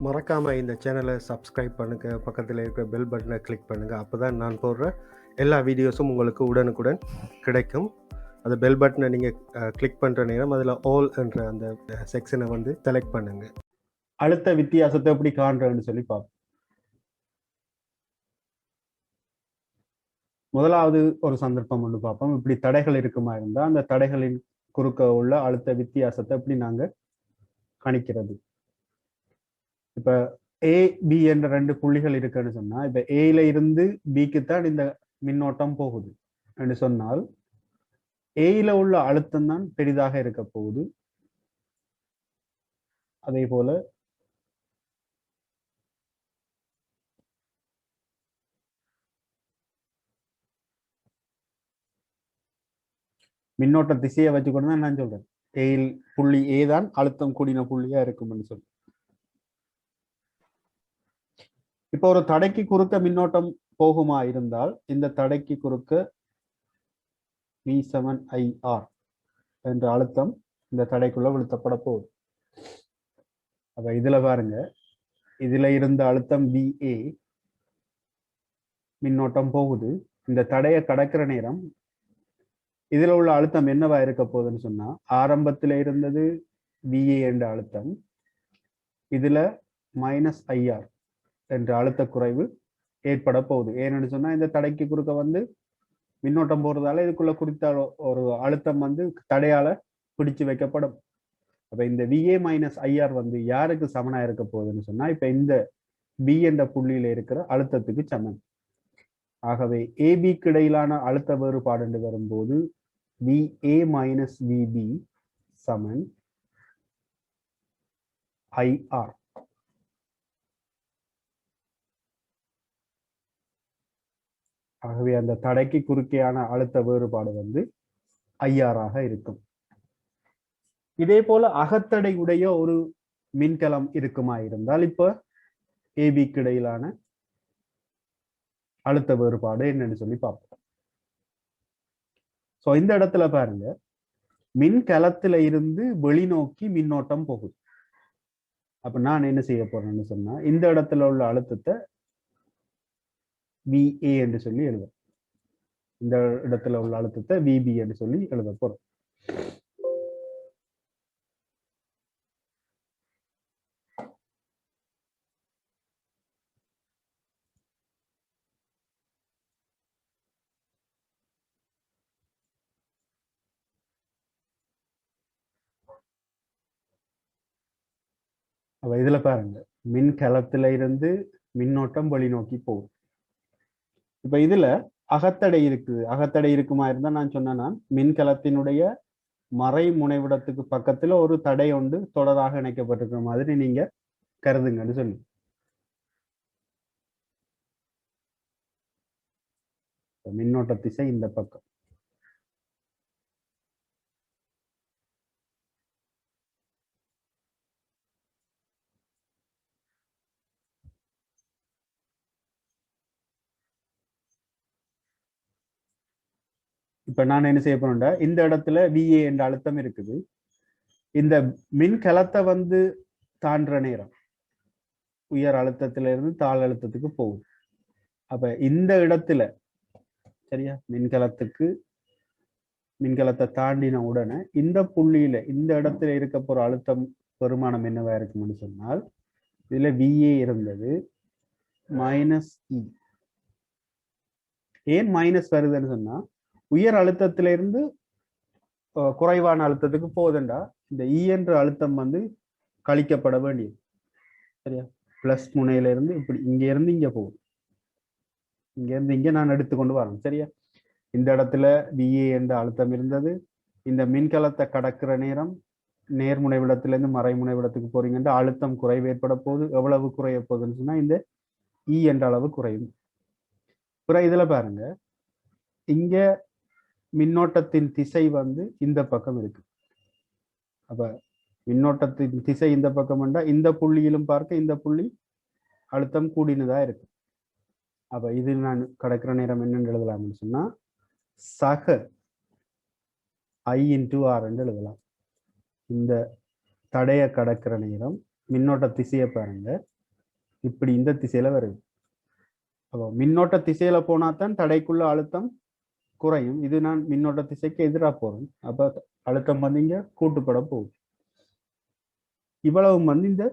மறக்காமல் இந்த சேனலை சப்ஸ்கிரைப் பண்ணுங்கள், பக்கத்தில் இருக்கிற பெல் பட்டனை கிளிக் பண்ணுங்கள். அப்போ தான் நான் போடுற எல்லா வீடியோஸும் உங்களுக்கு உடனுக்குடன் கிடைக்கும். அந்த பெல் பட்டனை நீங்கள் கிளிக் பண்ணுற நேரம் அதில் ஆல் என்ற அந்த செக்ஷனை வந்து செலக்ட் பண்ணுங்கள். அழுத்த வித்தியாசத்தை எப்படி காண்றேன்னு சொல்லி பார்ப்போம். முதலாவது ஒரு சந்தர்ப்பம் ஒன்று பார்ப்போம். இப்படி தடைகள் இருக்குமா இருந்தால் அந்த தடைகளின் குறுக்க உள்ள அழுத்த வித்தியாசத்தை எப்படி நாங்கள் கணிக்கிறது. இப்ப ஏ பி என்ற ரெண்டு புள்ளிகள் இருக்குன்னு சொன்னா, இப்ப ஏல இருந்து பிக்கு தான் இந்த மின்னோட்டம் போகுது என்று சொன்னால் ஏல உள்ள அழுத்தம் தான் பெரிதாக இருக்க போகுது. அதே போல மின்னோட்ட திசையை வச்சுக்கொண்டு தான் நான் சொல்றேன், ஏயில் புள்ளி ஏ தான் அழுத்தம் கூடின புள்ளியா இருக்கும்னு சொல்லி. இப்போ ஒரு தடைக்கு குறுக்க மின்னோட்டம் போகுமா இருந்தால் இந்த தடைக்கு குறுக்க V7IR என்ற அழுத்தம் இந்த தடைக்குள்ள விழுத்தப்பட போகுது. அப்ப இதுல பாருங்க, இதுல இருந்த அழுத்தம் VA, மின்னோட்டம் போகுது. இந்த தடையை கடக்கிற நேரம் இதுல உள்ள அழுத்தம் என்னவா இருக்க போகுதுன்னு சொன்னா, ஆரம்பத்துல இருந்தது VA என்ற அழுத்தம், இதுல -IR என்ற அழுத்த குறைவு ஏற்பட போகுது. ஏன்னு சொன்னா இந்த தடைக்கு குறுக்க வந்து மின்னோட்டம் போறதால இதுக்குள்ள குறித்த ஒரு அழுத்தம் வந்து தடையால பிடிச்சு வைக்கப்படும். அப்ப இந்த VA -IR வந்து யாருக்கு சமனா இருக்க போகுதுன்னு சொன்னா, இப்ப இந்த B என்ற புள்ளியில இருக்கிற அழுத்தத்துக்கு சமன். ஆகவே ஏபிக்கு இடையிலான அழுத்த வேறுபாடு என்று வரும்போது VA - VB சமன் IR. ஆகவே அந்த தடைக்கு குறுக்கேயான அழுத்த வேறுபாடு வந்து IR ஆக இருக்கும். இதே போல அகத்தடை உடைய ஒரு மின்கலம் இருக்குமா இருந்தால் இப்ப ஏபிக்கு இடையிலான அழுத்த வேறுபாடு என்னன்னு சொல்லி பார்ப்போம். சோ இந்த இடத்துல பாருங்க, மின்கலத்துல இருந்து வெளிநோக்கி மின்னோட்டம் போகுது. அப்ப நான் என்ன செய்ய போறேன்னு சொன்னா, இந்த இடத்துல உள்ள அழுத்தத்தை VA என்று சொல்லி எழுதும், இந்த இடத்துல உள்ள அழுத்தத்தை VB என்று சொல்லி எழுத போறோம். அப்ப இதுல பாருங்க, மின்கலத்துல இருந்து மின்னோட்டம் வெளிநோக்கி போகுது. இப்ப இதுல அகத்தடை இருக்குது. அகத்தடை இருக்குமா இருந்தா நான் சொன்னேன்னா, மின்கலத்தினுடைய மறை முனைவிடத்துக்கு பக்கத்துல ஒரு தடை ஒன்று தொடராக இணைக்கப்பட்டிருக்கிற மாதிரி நீங்க கருதுங்கன்னு சொல்லி. மின்னோட்ட திசை இந்த பக்கம். இப்ப நான் என்ன செய்ய போறேன்டா, இந்த இடத்துல VA என்ற அழுத்தம் இருக்குது. இந்த மின்கலத்தை வந்து தாண்டுற நேரம் உயர் அழுத்தத்துல இருந்து தாழ் அழுத்தத்துக்கு போகுது. அப்ப இந்த இடத்துல சரியா, மின்கலத்தை தாண்டின உடனே இந்த புள்ளியில இந்த இடத்துல இருக்க போற அழுத்தம் பெருமானம் என்னவா இருக்கும்னு சொன்னால், இதுல VA இருந்தது -E. ஏன் மைனஸ் வருதுன்னு சொன்னா, உயர் அழுத்தத்தில இருந்து குறைவான அழுத்தத்துக்கு போகுதுண்டா இந்த E என்ற அழுத்தம் வந்து கழிக்கப்பட வேண்டியது. சரியா, பிளஸ் முனையில இருந்து இப்படி இங்க இருந்து இங்க போகுது, இங்க இருந்து இங்க நான் எடுத்துக்கொண்டு வரேன். சரியா, இந்த இடத்துல VA என்ற அழுத்தம் இருந்தது. இந்த மின்கலத்தை கடக்கிற நேரம் நேர்முனை விடத்திலிருந்து மறைமுனை விடத்துக்கு போறீங்கன்னா அழுத்தம் குறைவு ஏற்பட போகுது. எவ்வளவு குறைய போகுதுன்னு சொன்னா இந்த E என்ற அளவு குறையும். அப்புறம் இதுல பாருங்க, இங்க மின்னோட்டத்தின் திசை வந்து இந்த பக்கம் இருக்கு. அப்ப மின்னோட்டத்தின் திசை இந்த பக்கம் என்றா இந்த புள்ளியிலும் பார்க்க இந்த புள்ளி அழுத்தம் கூடினதா இருக்கு. அப்ப இது நான் கடக்கிற நேரம் என்னன்னு எழுதலாம்னு சொன்னா, சக I × R என்று எழுதலாம். இந்த தடைய கடக்கிற நேரம் மின்னோட்ட திசையை பாருங்க, இப்படி இந்த திசையில வருது. அப்போ மின்னோட்ட திசையில போனா தான் தடைக்குள்ள அழுத்தம் குறையும். இது நான் மின்னோட்ட திசைக்கு எதிராக போறேன். அப்ப அழுத்தம் வந்து இங்க கூட்டுப்பட போகுது. இவ்வளவு வந்து இந்த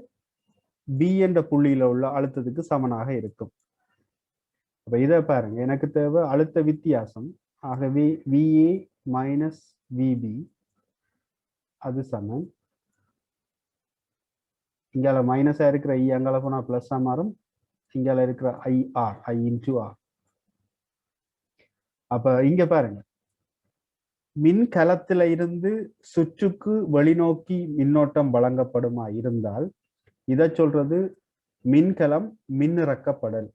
பி என்ற புள்ளியில உள்ள அழுத்தத்துக்கு சமனாக இருக்கும். அப்ப இதை பாருங்க, எனக்கு தேவை அழுத்த வித்தியாசம். ஆகவே விஏ மைனஸ் விபி அது சமம், இங்கால மைனஸா இருக்கிற இ அங்கால போனா பிளஸ்ஸா மாறும், இங்கால இருக்கிற ஐஆர் ஐ இன்டு ஆர். அப்ப இங்க பாருங்க, மின்கலத்தில இருந்து சுற்றுக்கு வெளிநோக்கி மின்னோட்டம் வழங்கப்படுமா இருந்தால் இதை சொல்றது மின்கலம் மின்னிறக்கப்படல்.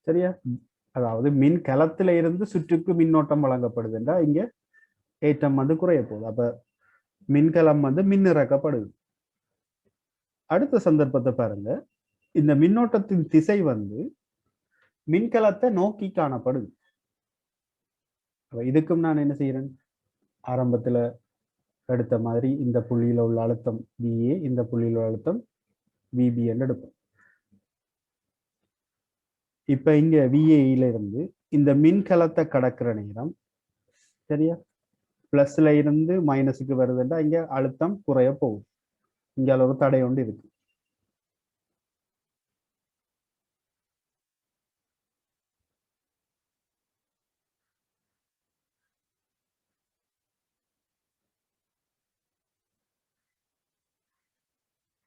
சரியா? அதாவது மின்கலத்தில இருந்து சுற்றுக்கு மின்னோட்டம் வழங்கப்படுதுன்றா இங்க ஏற்றம் வந்து குறைய போகுது. அப்ப மின்கலம் வந்து மின்னிறக்கப்படுது. அடுத்த சந்தர்ப்பத்தை பாருங்க, இந்த மின்னோட்டத்தின் திசை வந்து மின்கலத்தை நோக்கி காணப்படுது. இதுக்கும் நான் என்ன செய்யறேன், ஆரம்பத்துல எடுத்த மாதிரி இந்த புள்ளியில உள்ள அழுத்தம் விஏ, இந்த புள்ளியில உள்ள அழுத்தம் விபி என்று எடுப்போம். இப்ப இங்க விஏல இருந்து இந்த மின்கலத்தை கடக்கிற நேரம், சரியா, பிளஸ்ல இருந்து மைனஸுக்கு வருதுன்னா இங்க அழுத்தம் குறைய போகும். இங்க ஒரு தடை ஒன்று இருக்கு.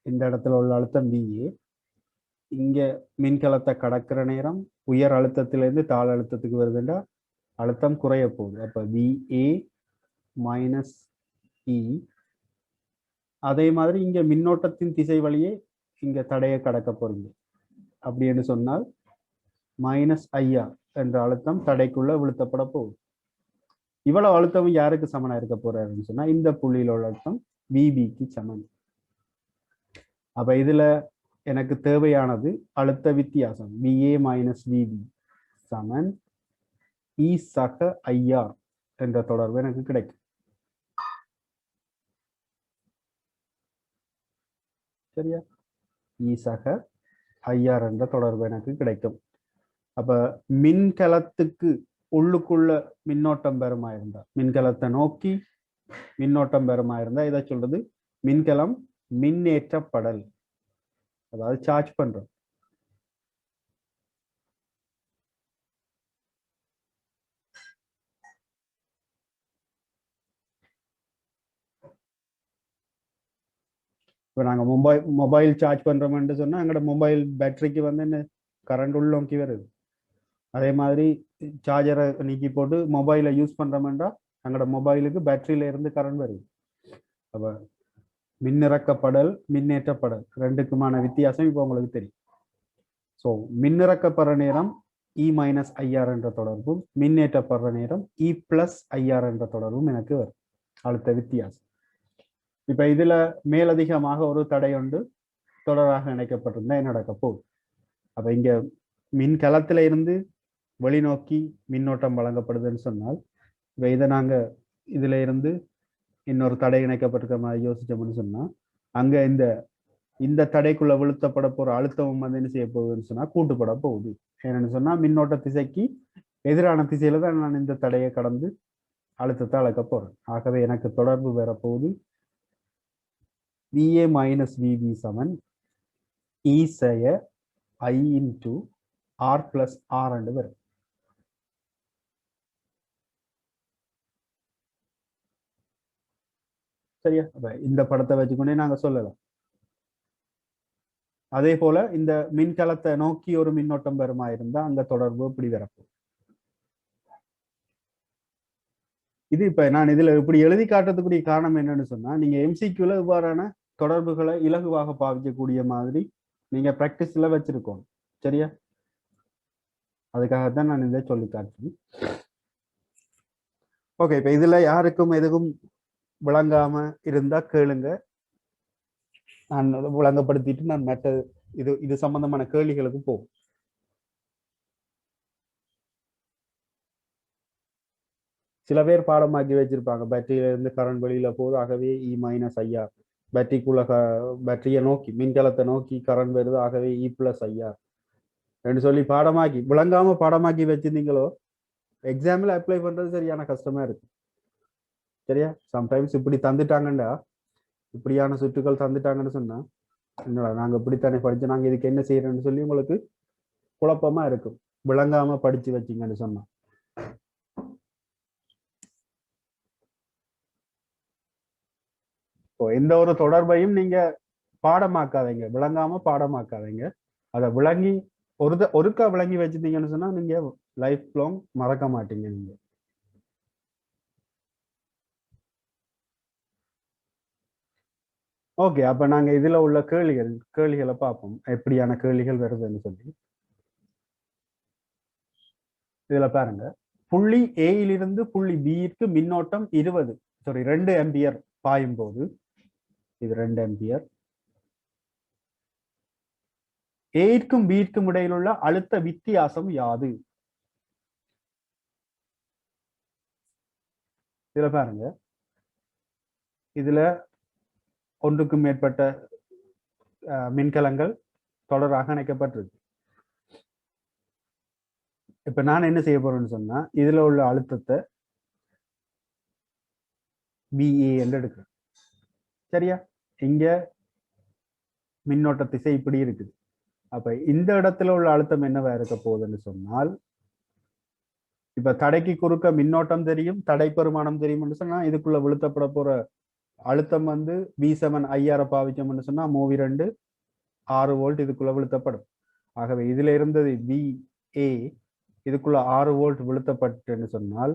இந்த இடத்துல உள்ள அழுத்தம் விஏ, இங்க மின்கலத்தை கடக்கிற நேரம் உயர் அழுத்தத்திலிருந்து தாழ் அழுத்தத்துக்கு வருதுன்னா அழுத்தம் குறைய போகுது. அப்ப விஏ மைனஸ் இ. அதே மாதிரி இங்க மின்னோட்டத்தின் திசை வழியே இங்க தடையை கடக்க போறீங்க அப்படின்னு சொன்னால் மைனஸ் ஐஆர் என்ற அழுத்தம் தடைக்குள்ள விழுத்தப்பட போகுது. இவ்வளவு அழுத்தம் யாருக்கு சமனா இருக்க போறாருன்னு சொன்னா இந்த புள்ளியில உள்ள அழுத்தம் விபிக்கு சமம். அப்ப இதுல எனக்கு தேவையானது அழுத்த வித்தியாசம் விஏ மைனஸ் விபி சமன் இ சக ஐஆர் என்ற தொடர்பு எனக்கு கிடைக்கும். சரியா? இ சக ஐஆர் என்ற தொடர்பு எனக்கு கிடைக்கும். அப்ப மின்கலத்துக்கு உள்ளுக்குள்ள மின்னோட்டம் பெறுமா இருந்தா, மின்கலத்தை நோக்கி மின்னோட்டம் பெறுமா இருந்தா இதை சொல்றது மின்கலம் மின்னேற்றப்படல், அதாவது சார்ஜ் பண்றோம். இப்போ நாங்கள் மொபைல் சார்ஜ் பண்ணுறோம்னு சொன்னால் எங்களோட மொபைல் பேட்டரிக்கு வந்து என்ன கரண்ட் உள்ளோக்கி வருது. அதே மாதிரி சார்ஜரை நீக்கி போட்டு மொபைலை யூஸ் பண்ணுறோம்னா எங்களோட மொபைலுக்கு பேட்டரியில இருந்து கரண்ட் வருது. அப்போ மின்னிறக்கப்படல் மின்னேற்றப்படல் ரெண்டுக்குமான வித்தியாசம் இப்போ உங்களுக்கு தெரியும். ஸோ மின்னிறக்கப்படுற நேரம் இ மைனஸ் ஐஆர் என்ற தொடர்பும், மின்னேற்றப்படுற நேரம் இ பிளஸ் ஐஆர் என்ற தொடர்பும் எனக்கு வரும், அழுத்த வித்தியாசம். இப்ப இதுல மேலதிகமாக ஒரு தடை ஒன்று தொடராக இணைக்கப்பட்டிருந்தா என்ன நடக்க போகுது. அப்ப இங்க மின்கலத்தில இருந்து வெளிநோக்கி மின்னோட்டம் வழங்கப்படுதுன்னு சொன்னால் இப்ப இதை நாங்க இதுல இருந்து இன்னொரு தடை இணைக்கப்பட்டிருக்க மாதிரி யோசிச்சோம்னு சொன்னா அங்க இந்த இந்த தடைக்குள்ள விழுத்தப்பட போற அழுத்தமும் வந்து என்ன செய்ய போகுதுன்னு சொன்னா கூட்டுப்பட போகுது. என்னன்னு சொன்னா மின்னோட்ட திசைக்கு எதிரான திசையில தான் நான் இந்த தடையை கடந்து அழுத்தத்தை அளக்க போறேன். ஆகவே எனக்கு தொடர்பு பெறப்போகுது VA minus VB சமன் E செய்ய I into R plus R என்று வரும். சரியா? இந்த படத்தை வச்சுக்கொண்டே நாங்க சொல்லலாம். அதே போல இந்த மின்கலத்தை நோக்கி ஒரு மின்னோட்டம் பெறுமா இருந்தா அங்க தொடர்பு இப்படி வரப்போம். இது இப்ப நான் இதுல இப்படி எழுதி காட்டுறதுக்குரிய காரணம் என்னன்னு சொன்னா நீங்க MCQல இவ்வாறான தொடர்புகளை இலகுவாக பாவிக்கக்கூடிய மாதிரி நீங்க பிராக்டிஸ்ல வச்சிருக்கோம். சரியா? அதுக்காகத்தான் நான் இதை சொல்லி காட்டுறேன். ஓகே, இப்ப இதுல யாருக்கும் எதுவும் விளங்காம இருந்தா கேளுங்க. நான் விளங்கப்படுத்திட்டு நான் மற்ற இது சம்பந்தமான கேள்விகளுக்கு போகும். சில பேர் பாடமாக்கி வச்சிருப்பாங்க, பேட்டரியில இருந்து கரண்ட் வெளியில போகுது, ஆகவே இ மைனஸ் ஐஆர். பேட்டரிக்குள்ள பேட்டரியை நோக்கி மின்கலத்தை நோக்கி கரண்ட் வருது, ஆகவே இ பிளஸ் ஐஆர் என்று சொல்லி பாடமாக்கி விளங்காம பாடமாக்கி வச்சிருந்தீங்களோ எக்ஸாம்பிள் அப்ளை பண்றது சரியான கஷ்டமா இருக்கு. சரியா? சம்டைம்ஸ் இப்படி தந்துட்டாங்கண்டா, இப்படியான சுற்றுகள் தந்துட்டாங்கன்னு சொன்னா, என்னடா நாங்க இப்படித்தானே படிச்சோம், நாங்க இதுக்கு என்ன செய்யறோம்னு சொல்லி உங்களுக்கு குழப்பமா இருக்கும், விளங்காம படிச்சு வச்சீங்கன்னு சொன்னா. இப்போ எந்த ஒரு தொடர்பையும் நீங்க பாடமாக்காதீங்க, விளங்காம பாடமாக்காதீங்க. அதை விளங்கி ஒருக்கா விளங்கி வச்சிருந்தீங்கன்னு சொன்னா நீங்க லைஃப் லாங் மறக்க மாட்டீங்க நீங்க. ஓகே, அப்ப நாங்க இதுல உள்ள கேள்விகளை பார்ப்போம், எப்படியான கேள்விகள் வருதுன்னு சொல்லி. இதுல பாருங்க, புள்ளி ஏயிலிருந்து புள்ளி பிக்கு மின்னோட்டம் 20, சாரி 2 ஆம்பியர் பாயும் போது, இது 2 ஆம்பியர், ஏற்கும் பிக்கும் இடையில் உள்ள அழுத்த வித்தியாசம் யாது? இதுல பாருங்க, இதுல ஒன்றுக்கும் மேற்பட்ட மின்கலங்கள் தொடராக இணைக்கப்பட்டிருக்கு. இப்ப நான் என்ன செய்ய போறேன்னு சொன்னா, இதுல உள்ள அழுத்தத்தை பிஏ என்று எடுக்கிறேன். சரியா? இங்க மின்னோட்ட திசை இப்படி இருக்குது. அப்ப இந்த இடத்துல உள்ள அழுத்தம் என்னவா இருக்க போகுதுன்னு சொன்னால், இப்ப தடைக்கு குறுக்க மின்னோட்டம் தெரியும், தடை பெருமானம் தெரியும்னு சொன்னா, இதுக்குள்ள விழுத்தப்பட போற அழுத்தம் வந்து V7 ஐஆர் பாவிச்சோம்னு சொன்னா மூவி 2 6 வோல்ட் இதுக்குள்ள விழுத்தப்படும். ஆகவே இதுல இருந்தது VA, இதுக்குள்ள 6 வோல்ட் விழுத்தப்பட்டுன்னு சொன்னால்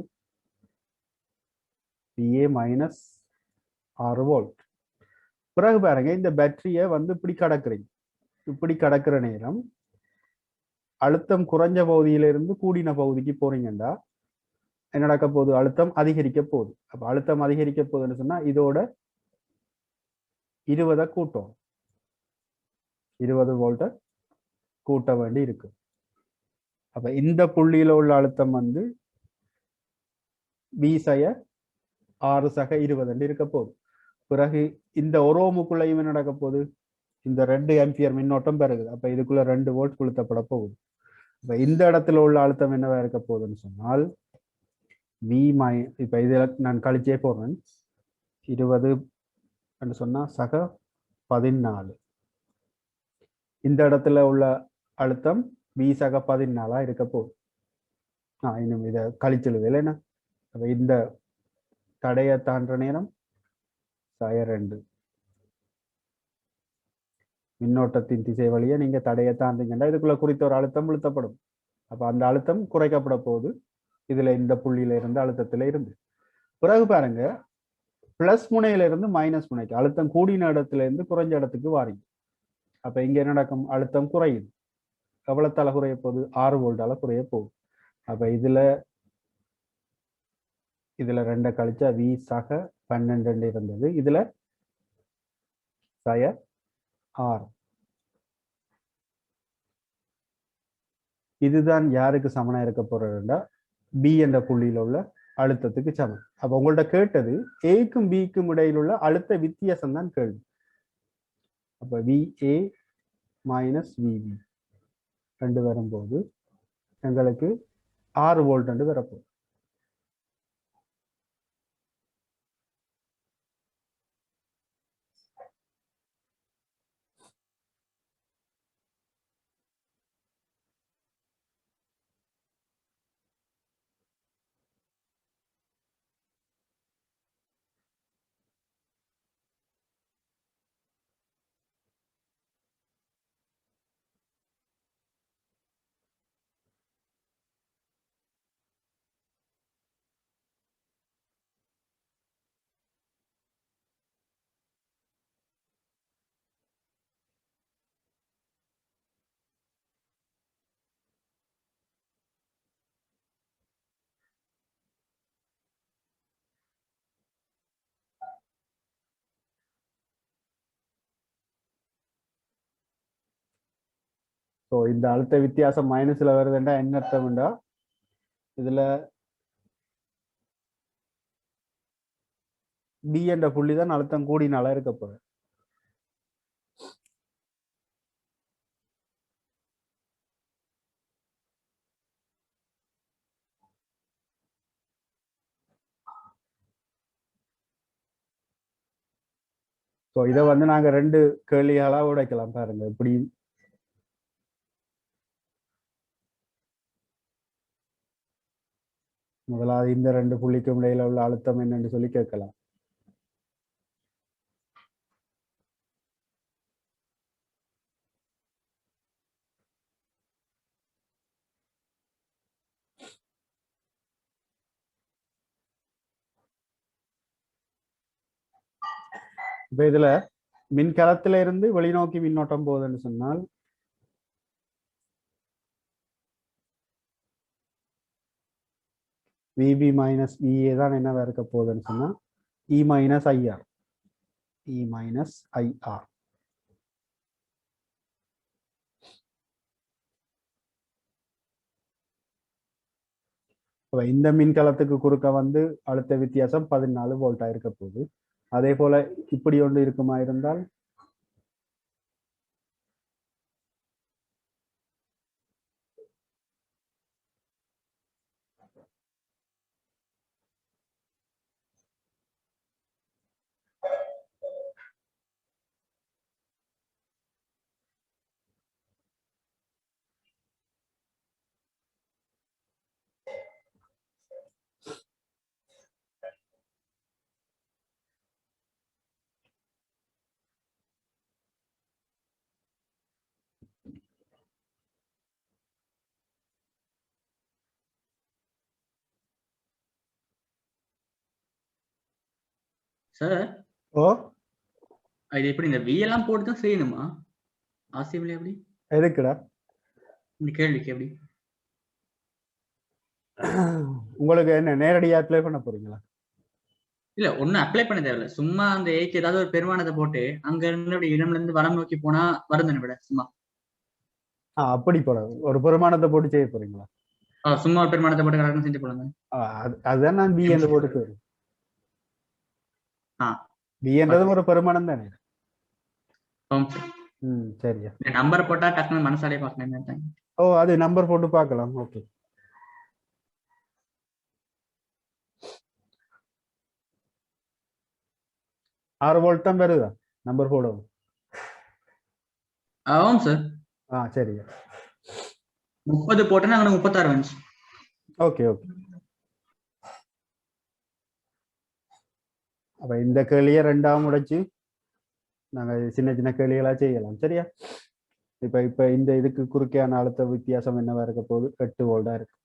VA மைனஸ் 6 வோல்ட். பிறகு பாருங்க, இந்த பேட்டரியை வந்து இப்படி கடக்குறீங்க, இப்படி கடக்கிற நேரம் அழுத்தம் குறைஞ்ச பகுதியிலிருந்து கூடின பகுதிக்கு போறீங்கன்னா என்ன நடக்க போகுது? அழுத்தம் அதிகரிக்க போகுது. அப்ப அழுத்தம் அதிகரிக்க போகுதுன்னு சொன்னா இதோட 20 கூட்டம், 20 வோல்ட்டை கூட்ட வேண்டி இருக்கு. அப்ப இந்த புள்ளியில உள்ள அழுத்தம் வந்து V சய 6 சக 20 இருக்க போகுது. பிறகு இந்த ஒரு ஓமுக்குள்ளையும் என்ன நடக்க போகுது? இந்த 2 ஆம்பியர் மின்னோட்டம் பெறுது. அப்ப இதுக்குள்ள 2 வோல்ட் கொளுத்தப்பட போகுது. இப்ப இந்த இடத்துல உள்ள அழுத்தம் என்னவா இருக்க போகுதுன்னு சொன்னால் இப்ப இதுல நான் கழிச்சே போடுறேன், 20 சொன்னா சக 14. இந்த இடத்துல உள்ள அழுத்தம் V சக 14 இருக்க போகுது. இன்னும் இதை கழிச்செழுது இல்லைன்னா, அப்ப இந்த தடையை தாண்டுற நேரம் சய 2, மின்னோட்டத்தின் திசை வழியே நீங்க தடையை தாண்டிங்கன்னா இதுக்குள்ள குறித்த ஒரு அழுத்தம் விழுத்தப்படும். அப்ப அந்த அழுத்தம் குறைக்கப்பட போகுது இதுல, இந்த புள்ளியில இருந்து அழுத்தத்தில இருந்து. பிறகு பாருங்க, பிளஸ் முனையில இருந்து மைனஸ் முனைக்கு அழுத்தம் கூடின இடத்துல இருந்து குறைஞ்ச இடத்துக்கு வாரீங்க. அப்ப இங்க என்ன நடக்கும்? அழுத்தம் குறையுது. எவ்வளத்தால குறைய போகுது? 6 வோல்ட்டால குறைய போகுது. அப்ப இதுல 2 கழிச்சா V சக 12 இருந்தது, இதுல சய 6. இதுதான் யாருக்கு சமனா இருக்க போறதுன்னா பி என்ற புள்ளியில உள்ள அழுத்தத்துக்கு சமம். அப்ப உங்கள்ட்ட கேட்டது ஏக்கும் பிக்கும் இடையில் உள்ள அழுத்த வித்தியாசம் தான் கேள்வி. அப்ப VA மைனஸ் VB ரெண்டு வரும்போது எங்களுக்கு 6 வோல்ட் என்று வரப்போகுது. ஸோ இந்த அழுத்த வித்தியாசம் மைனஸ்ல வருதுண்டா என்ன அர்த்தம்டா இதுல டி என்ற புள்ளி தான் அழுத்தம் கூடினால இருக்க போகுது. ஸோ இதை வந்து நாங்க ரெண்டு கேள்விகளா உடைக்கலாம் பாருங்க இப்படி. முதலாவது இந்த ரெண்டு புள்ளிக்கும் இடையில உள்ள அழுத்தம் என்னன்னு சொல்லி கேட்கலாம். இப்ப இதுல மின்கலத்தில இருந்து வெளிநோக்கி மின்னோட்டம் போகுதுன்னு சொன்னால் விபி மைனஸ் விஏ தான் என்னவா இருக்க போகுதுன்னு சொன்னா E minus IR. E minus IR. இந்த மின்கலத்துக்கு குறுக்க வந்து அழுத்த வித்தியாசம் 14 வோல்ட்டா இருக்க போகுது. அதே போல இப்படி ஒன்று இருக்குமா இருந்தால் சார் ஓ இது எப்படி இந்த வி எல்லாம் போட்டு தான் செய்யணுமா? ஆசிபிள் எப்படி எதுக்குடா இந்த கேள்விக்கு எப்படி? உங்களுக்கு என்ன நேரடியா அப்ளை பண்ண போறீங்களா? இல்ல ஒன்னும் அப்ளை பண்ண தேவையில்ல. சும்மா அந்த ஏக்கு ஏதாவது ஒரு பெருமானத்தை போட்டு அங்க இருந்து அப்படி இடம்ல இருந்து வரம் நோக்கி போனா வருந்தனை விட சும்மா அப்படி போட ஒரு பெருமானத்தை போட்டு செய்ய போறீங்களா? சும்மா ஒரு பெருமானத்தை போட்டு கரெக்டாக செஞ்சு போடுங்க. அதுதான் நான் பி என்று போட்டு பி என்றதும் ஒரு பெருமானம் தானே. சரியா நம்பர் போட்டா டக்குனு மனசாலே பார்க்கணும். ஓ அது நம்பர் போட்டு பார்க்கலாம். ஓகே ஆறு வோல்ட் தான் வருதா நம்பர் போடவும்? ஆமாம் சார். சரியா 30 போட்டேன்னா அங்க 36 வந்துச்சு. Okay okay. அப்ப இந்த கேள்வியை ரெண்டாவும் உடைச்சு நாங்க சின்ன சின்ன கேள்விகளா செய்யலாம். சரியா இப்ப இந்த இதுக்கு குறுக்கையான அழுத்த வித்தியாசம் என்னவா இருக்க போகுது? 8 வோல்டா இருக்கு.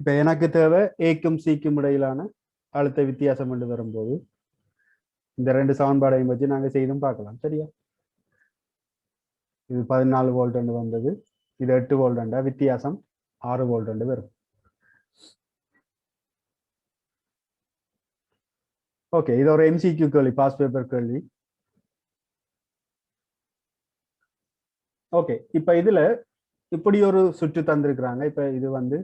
இப்ப எனக்கு தேவை ஏக்கும் சிக்கும் இடையிலான அழுத்த வித்தியாசம் என்று வரும்போது இந்த ரெண்டு சமன்பாடையும் வச்சு நாங்க செய்தும் பார்க்கலாம். சரியா இது 14 வோல்ட் என்று வந்தது, இது 8 வோல்ட், வித்தியாசம் 6 வோல்ட் என்று வரும். ஓகே இது ஒரு எம்சிக்யூ கேள்வி, பாஸ் பேப்பர் கேள்வி. ஓகே இப்ப இதுல இப்படி ஒரு சுற்று தந்திருக்கிறாங்க. இப்ப இது வந்து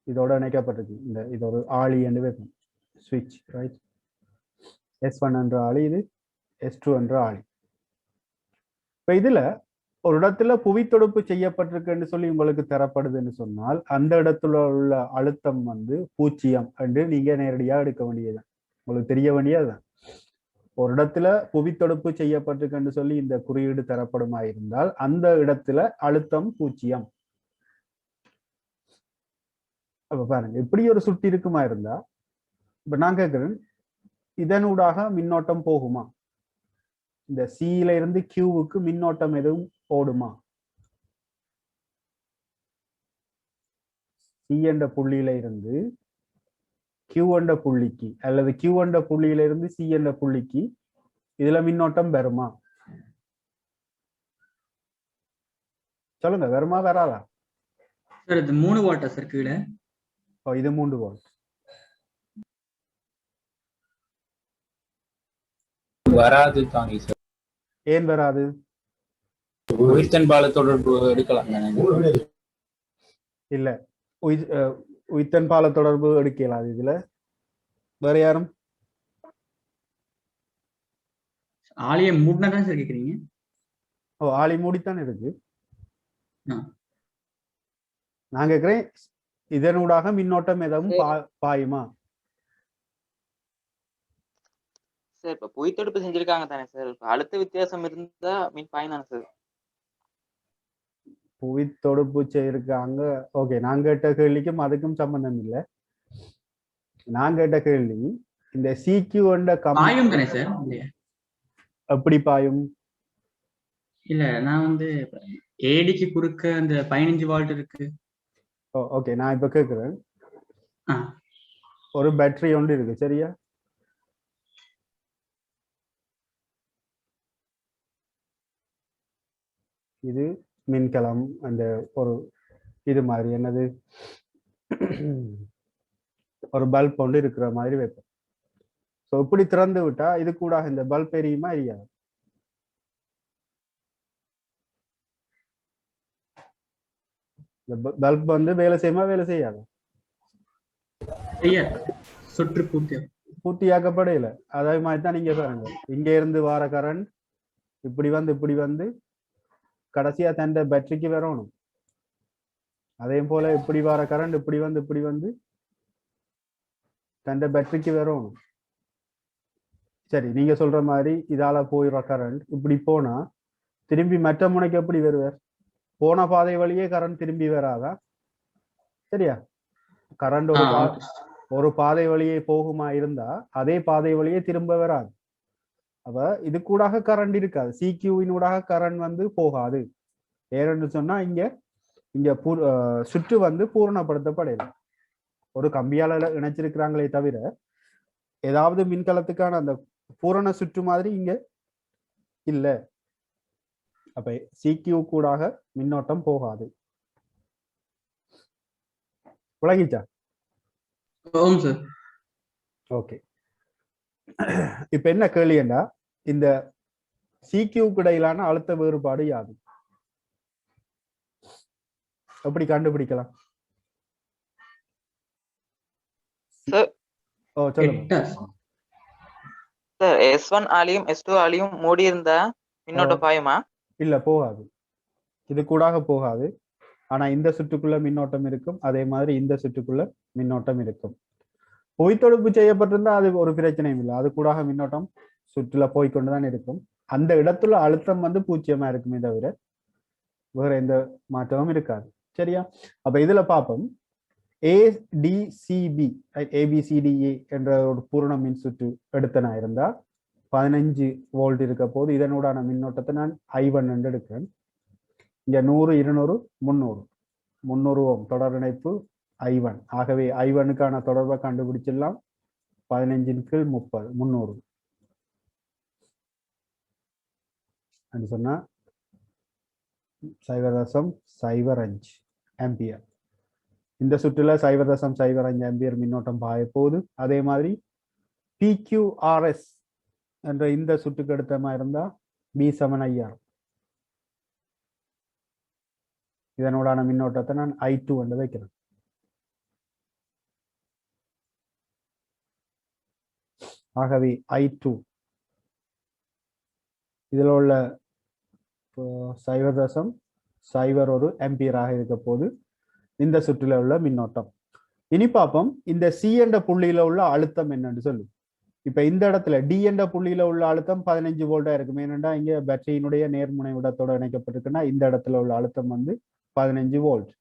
இதோட இணைக்கப்பட்டிருக்கு. இது ஒரு ஆளி என்று வைப்போம், ஸ்விட்ச் ரைட். S1 என்ற ஆளி, இது S2 என்ற ஆளி. இப்ப இதுல ஒரு இடத்துல புவித்தொடுப்பு செய்யப்பட்டிருக்குன்னு சொல்லி உங்களுக்கு தரப்படுதுன்னு சொன்னால் அந்த இடத்துல உள்ள அழுத்தம் வந்து 0 என்று நீங்க நேரடியா எடுக்க வேண்டியது, உங்களுக்கு தெரிய வேண்டியதுதான். ஒரு இடத்துல புவித்தொடுப்பு செய்யப்பட்டிருக்குன்னு சொல்லி இந்த குறியீடு தரப்படுமா இருந்தால் அந்த இடத்துல அழுத்தம் 0. அப்ப பாருங்க இப்படி ஒரு சுட்டி இருக்குமா இருந்தா இப்ப நான் கேட்கிறேன், இதனூடாக மின்னோட்டம் போகுமா? இந்த சியில இருந்து கியூவுக்கு மின்னோட்டம் எதுவும் ஓடுமா? சி என்ற புள்ளியில இருந்து கியூ என்ற புள்ளிக்கு அல்லது கியூ என்ற புள்ளியில இருந்து சி என்ற புள்ளிக்கு இதுல மின்னோட்டம் வருமா? சொல்லுங்க, வருமா வராதா? சார் இது 3 வோல்ட்டா சார் கீழே? இது 3 வோல்ட். வராது தானே சார். ஏன் வராது? உயிர்த்தன் பால தொடர்பு எடுக்கலாம் தானே? இல்ல, உயிர்த்தன் பால தொடர்பு எடுக்கலாம். இதுல வேற யாரும் ஆலியை மூடினதான் சார் கேக்குறீங்க? ஆளி மூடித்தான் இருக்கு. ஆ. நான் கேக்குறேன், இதனூடாக மின்னோட்டம் எதுவும் பாயுமா? சார் இப்ப புவித்தொடுப்பு செஞ்சிருக்காங்க தானே சார், இப்ப அழுத்த வித்தியாசம் இருந்தா மீன் பாயும் தானே சார்? புவி தொடுப்பு செய்யிருக்காங்க. ஓகே, நான் கேட்ட கேள்விக்கும் அதுக்கும் சம்பந்தம் இல்லை. நான் கேட்ட கேள்வி, இந்த சிக்யூ பாயும் தானே சார்? எப்படி பாயும்? இல்ல, நான் வந்து ஏடிக்கு குறுக்க அந்த 15 வால்ட் இருக்கு. ஓகே, நான் இப்ப கேக்குறேன். ஆ. ஒரு பேட்டரி ஒன்று இருக்கு, சரியா? இது மின்கலம், அந்த ஒரு இது மாதிரி என்னது, ஒரு பல்ப் ஒன்று இருக்கிற மாதிரி வைப்போம். ஸோ இப்படி திறந்து விட்டா இது கூட இந்த பல்ப் எரியுமா எரியாது? இந்த பல்ப் வந்து வேலை செய்யுமா வேலை செய்யாது? சுற்று பூர்த்தியாக்கப்படையில. அதே மாதிரி தான் நீங்க பாருங்க, இங்க இருந்து வார கரண்ட் இப்படி வந்து கடைசியா தண்ட பேட்டரிக்கு வரணும். அதே போல இப்படி வார கரண்ட் இப்படி வந்து தண்ட பேட்டரிக்கு வரணும். சரி, நீங்க சொல்ற மாதிரி இதால போயிடுற கரண்ட் இப்படி போனா திரும்பி மற்ற முனைக்கு எப்படி வருவார்? போன பாதை வழியே கரண்ட் திரும்பி வராதா? சரியா? கரண்ட் ஒரு பாதை வழியே போகுமா இருந்தா அதே பாதை வழியே திரும்ப வராது. அப்ப இது கூடாக கரண்ட் இருக்காது, சிக்யூவினூடாக கரண்ட் வந்து போகாது. ஏன்னு சொன்னா இங்க சுற்று வந்து பூரணப்படுத்தப்படல. ஒரு கம்பியால இணைச்சிருக்கிறாங்களே தவிர ஏதாவது மின்கலத்துக்கான அந்த பூரண சுற்று மாதிரி இங்க இல்ல. அப்ப சிக்யூ கூடாக மின்னோட்டம் போகாது. விளங்கிச்சா? ஓகே. இப்ப என்ன கேள்வின்னா, இந்த சிக்யூக்கு இடையிலான அழுத்த வேறுபாடு யாது? எப்படி கண்டுபிடிக்கலாம்? சொல்லுங்க சார். S1 ஆலியும் S2 ஆலியும் மூடி இருந்தா மின்னோட்டம் பாயுமா? இல்ல, போகாது. இது கூடாக போகாது. ஆனா இந்த சுற்றுக்குள்ள மின்னோட்டம் இருக்கும், அதே மாதிரி இந்த சுற்றுக்குள்ள மின்னோட்டம் இருக்கும். புவித்தொடுப்பு செய்யப்பட்டிருந்தா அது ஒரு பிரச்சனையும் இல்லை, அது கூடாக மின்னோட்டம் சுற்றுல போய்கொண்டுதான் இருக்கும். அந்த இடத்துல அழுத்தம் வந்து 0 இருக்குமே தவிர வேற எந்த மாற்றமும் இருக்காது. சரியா? அப்ப இதுல பார்ப்போம், ADCB ABCDE என்ற ஒரு பூரண மின் சுற்று எடுத்தனா இருந்தா 15 வோல்ட் இருக்க போது இதனூடான மின்னோட்டத்தை நான் I1 என்று எடுக்கிறேன். இங்க 100 200 300 ஓம் தொடர் இணைப்பு I1. ஆகவே I1க்கான தொடர்பை கண்டுபிடிச்சிடலாம். 15/30 300 சொன்னா 0.05 ஆம்பியர். இந்த சுற்றுல 0.05 ஆம்பியர் மின்னோட்டம் பாய போகுது. அதே மாதிரி PQRS என்ற இந்த சுற்றுக்கு எடுத்தமா இருந்தா B7IR. இதனோடான மின்னோட்டத்தை நான் I2 என்று வைக்கிறேன். ஆகவே I2 இதில் உள்ள 0.01 ஆம்பியராக இருக்க போது இந்த சுற்றில உள்ள மின்னோட்டம். இனி பார்ப்போம், இந்த C என்ற புள்ளியில உள்ள அழுத்தம் என்னன்னு சொல்லி. இப்ப இந்த இடத்துல D என்ற புள்ளியில உள்ள அழுத்தம் 15 வோல்ட்டா இருக்கும். ஏனென்றா இங்க பேட்டரியினுடைய நேர்முனை விடத்தோட இணைக்கப்பட்டிருக்குன்னா இந்த இடத்துல உள்ள அழுத்தம் வந்து 15 வோல்ட்.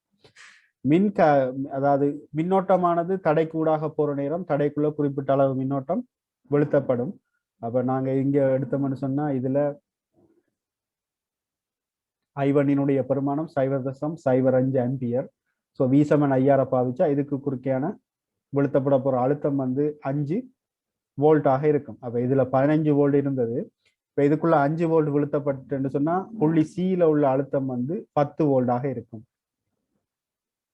அதாவது மின்னோட்டமானது தடைக்கூடாக போற நேரம் தடைக்குள்ள குறிப்பிட்ட அளவு மின்னோட்டம் வெளுத்தப்படும். அப்ப நாங்க இங்க எடுத்தோம்னு சொன்னா இதுல I1 பெருமானம் 0.05 ஆம்பியர். ஸோ V7IR பாவிச்சா இதுக்கு குறுக்கையான வெளுத்தப்பட போற அழுத்தம் வந்து 5 வோல்ட்டாக இருக்கும். அப்ப இதுல 15 வோல்ட் இருந்தது. இப்ப இதுக்குள்ள 5 வோல்ட் வெளுத்தப்பட்டு சொன்னா புள்ளி சியில உள்ள அழுத்தம் வந்து 10 வோல்ட்டாக இருக்கும்.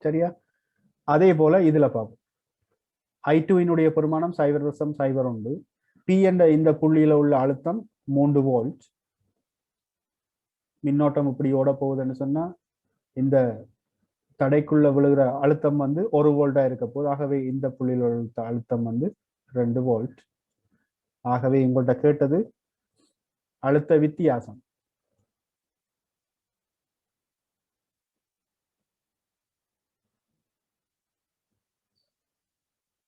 சரியா? அதே போல இதுல பார்ப்போம். I2 பெருமானம் 0.01. P என்ற இந்த புள்ளியில உள்ள அழுத்தம் 3 வோல்ட். மின்னோட்டம் இப்படி ஓட போகுதுன்னு சொன்னா இந்த தடைக்குள்ள விழுகிற அழுத்தம் வந்து 1 வோல்டா இருக்க போகுது. ஆகவே இந்த புள்ளியில் உள்ள அழுத்தம் வந்து 2 வோல்ட். ஆகவே உங்கள்கிட்ட கேட்டது அழுத்த வித்தியாசம்.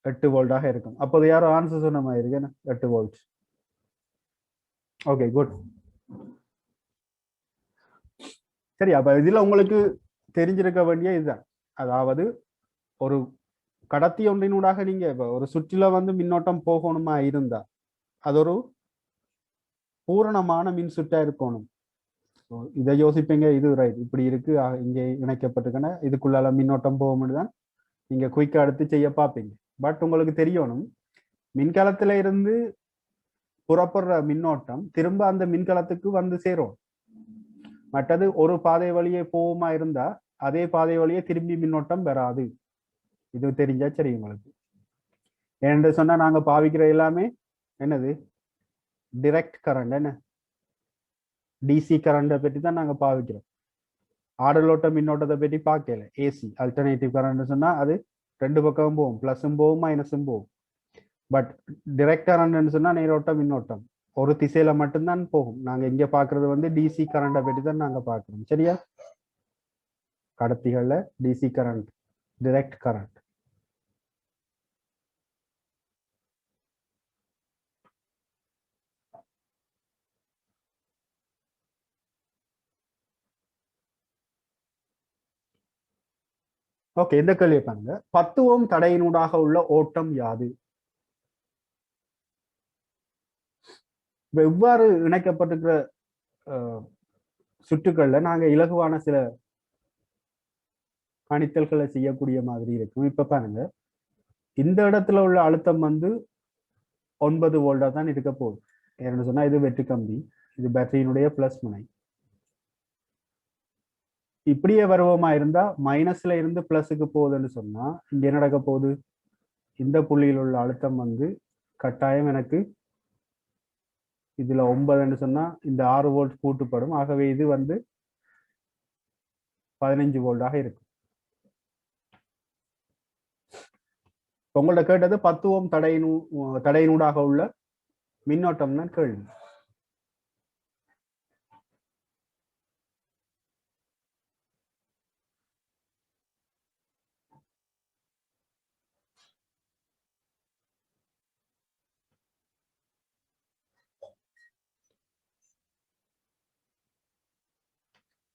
எட்டு வோல்டாக இருக்கும். அப்போது யாரோ ஆன்சர் சொன்ன மாதிரி இருக்கு, 8 வோல்ட். Okay, good. சரி, அப்ப இதுல உங்களுக்கு தெரிஞ்சிருக்க வேண்டிய இதுதான். அதாவது ஒரு கடத்தி ஒன்றினூடாக நீங்க இப்ப ஒரு சுற்றில வந்து மின்னோட்டம் போகணுமா இருந்தா அது ஒரு பூரணமான மின் சுற்றா இருக்கணும். இதை யோசிப்பீங்க, இது ரைட் இப்படி இருக்கு, இங்கே இணைக்கப்பட்டிருக்கன, இதுக்குள்ளால மின்னோட்டம் போகும்னு தான் நீங்க குயிக்கா எடுத்து செய்ய பார்ப்பீங்க. பட் உங்களுக்கு தெரியணும், மின்கலத்துல இருந்து புறப்படுற மின்னோட்டம் திரும்ப அந்த மின்கலத்துக்கு வந்து சேரும். மற்றது ஒரு பாதை வழியே போகுமா இருந்தா அதே பாதை வழியே திரும்பி மின்னோட்டம் வராது. இது தெரிஞ்சா சரி உங்களுக்கு. என்று சொன்னா நாங்க பாவிக்கிற எல்லாமே என்னது, டிரெக்ட் கரண்ட், என்ன டிசி கரண்டை பற்றி தான் நாங்க பாவிக்கிறோம். ஆடலோட்ட மின்னோட்டத்தை பற்றி பார்க்கல. ஏசி அல்டர்னேட்டிவ் கரண்ட் சொன்னா அது ரெண்டு பக்கமும் போகும், பிளஸும் போகும் மைனஸும் போகும். பட் டிரெக்ட் கரண்ட்னு சொன்னா நேரோட்ட மின்னோட்டம் ஒரு திசையில மட்டும்தான் போகும். நாங்க இங்க பாக்குறது வந்து டிசி கரண்டை பற்றி தான் நாங்க பாக்குறோம். சரியா? கடத்திகள்ல DC current, direct current. Okay, இந்த கேள்வி பாருங்க. 10 ஓம் தடையினூடாக உள்ள ஓட்டம் யாது? எவ்வாறு இணைக்கப்பட்டிருக்கிற சுற்றுக்கள்ல நாங்க இலகுவான சில கணித்தல்களை செய்யக்கூடிய மாதிரி இருக்கும். இப்ப பாருங்க, இந்த இடத்துல உள்ள அழுத்தம் வந்து 9 வோல்டா தான் இருக்க போகுது. ஏன்னு சொன்னா இது வெற்று கம்பி, இது பேட்டரியினுடைய பிளஸ் முனை. இப்படியே வருவமா இருந்தா மைனஸ்ல இருந்து பிளஸுக்கு போகுதுன்னு சொன்னா இங்க என்ன நடக்க போகுது, இந்த புள்ளியில் உள்ள அழுத்தம் வந்து கட்டாயம் எனக்கு இதுல 9ன்னு சொன்னா இந்த 6 வோல்ட் கூட்டுப்படும். ஆகவே இது வந்து 15 வோல்டாக இருக்கும். உங்கள்ட்ட கேட்டது 10 ஓம் தடையினூடாக உள்ள மின்னோட்டம் தான் கேள்வி.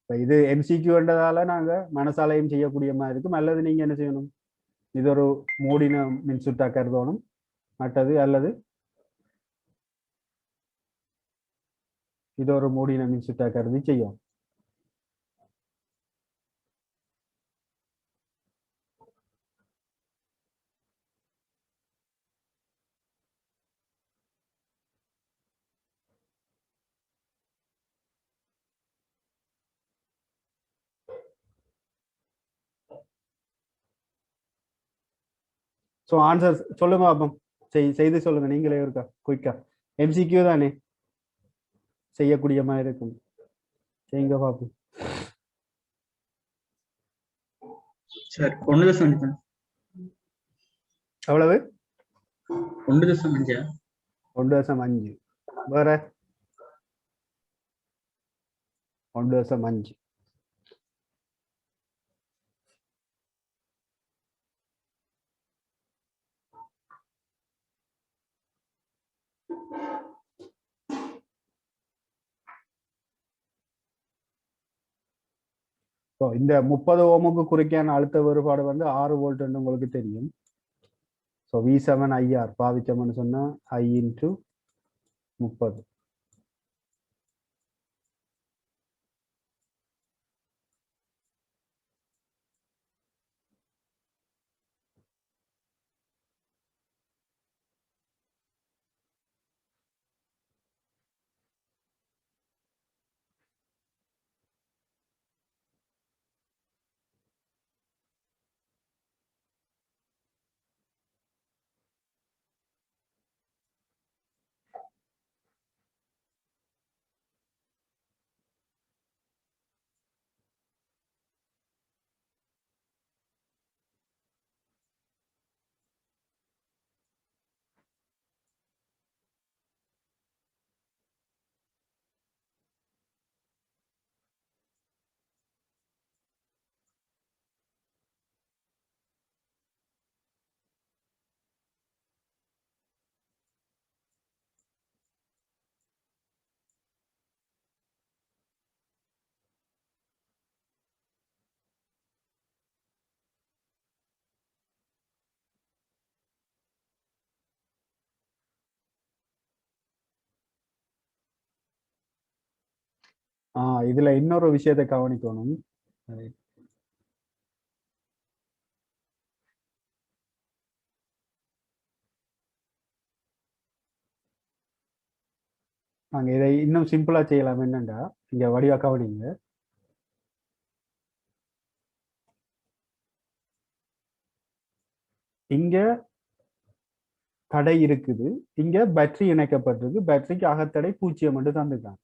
இது MCQன்றதால நாங்க மனசாலையும் செய்யக்கூடிய மாதிரி இருக்கும். அல்லது நீங்க என்ன செய்யணும், இது ஒரு மூடின மின்சுற்றா கருதணும், மற்றது அல்லது இது ஒரு மூடின மின்சுற்றா கருதி செய்யும். ஸோ ஆன்சர் சொல்லுங்க பாப்போம். செய்து சொல்லுங்க, நீங்களே இருக்கா குயிக்கா. MCQ தானே, செய்யக்கூடிய மாதிரி இருக்கும். செய்யுங்க பாப்போம். சார் 1.5. எவ்வளவு? 1.5. 1.5. வேற 1.5. இந்த 30 ஓமுக்கு குறுக்கியான அழுத்த வேறுபாடு வந்து 6 வோல்ட் உங்களுக்கு தெரியும். ஸோ V7 IR பாவிச்சோம்னு சொன்னா I × 30. இதுல இன்னொரு விஷயத்தை கவனிக்கணும். நாங்க இதை இன்னும் சிம்பிளா செய்யலாம். என்னண்டா இங்க வடிவா கவனிங்க. இங்க தடை இருக்குது, இங்க பேட்டரி இணைக்கப்பட்டிருக்கு. பேட்டரிக்கு அகத்தடை 0 மட்டும் தந்துட்டாங்க.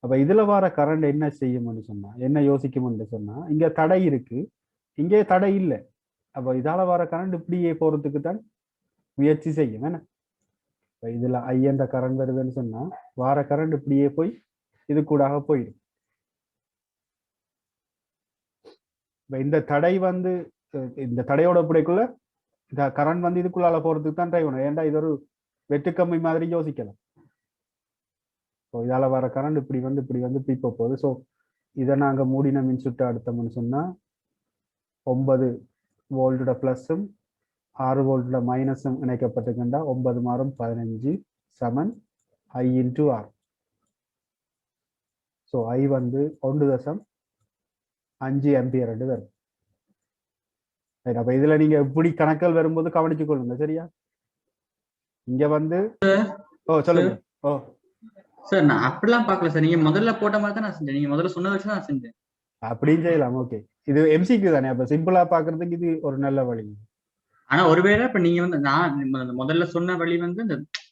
அப்ப இதுல வர கரண்ட் என்ன செய்யும்னு சொன்னா, என்ன யோசிக்கும்னு சொன்னா, இங்க தடை இருக்கு, இங்கே தடை இல்லை. அப்ப இதால வர கரண்ட் இப்படியே போறதுக்கு தான் முயற்சி செய்யும். என்ன இப்ப இதுல ஐ என்ற கரண்ட் வருதுன்னு சொன்னா, வார கரண்ட் இப்படியே போய் இது கூடாக போயிடும். இப்ப இந்த தடை வந்து இந்த தடையோட பிடிக்குள்ள இந்த கரண்ட் வந்து இதுக்குள்ளால போறதுக்கு தான் ட்ரை பண்ணும். ஏன்டா இது ஒரு வெட்டுக்கம்மி மாதிரி யோசிக்கலாம். இதால வர கரண்ட் இப்படி வந்து இப்படி போகுது. ஸோ இதை நாங்க மூடின மின்சுற்று அடுத்தோம்னு சொன்னா 9 வோல்ட்டோட பிளஸும் 6 வோல்ட்டோட மைனஸும் இணைக்கப்பட்டிருக்கின்றா 9 மாறும் 15 சமன் ஐ இன்டு ஆர். ஸோ ஐ வந்து 1.5 ஆம்பியர் வரும். அப்ப இதுல நீங்க இப்படி கணக்குகள் வரும்போது கவனிச்சு கொள்ளுங்க. சரியா? இங்க வந்து சொல்லுங்க. சார் நான் அப்படிலாம் பார்க்கல சார். நீங்க முதல்ல போட்ட மாதிரி தான் நான் செஞ்சேன். நீங்க முதல்ல சொன்ன வச்சு நான் செஞ்சேன். அப்படின்னு செய்யலாம். ஓகே, இது எம்சிக்யூ தானே. அப்ப சிம்பிளா பாக்குறதுக்கு இது ஒரு நல்ல வழி. ஆனா ஒருவேளை இப்ப நீங்க வந்து நான் முதல்ல சொன்ன வழி வந்து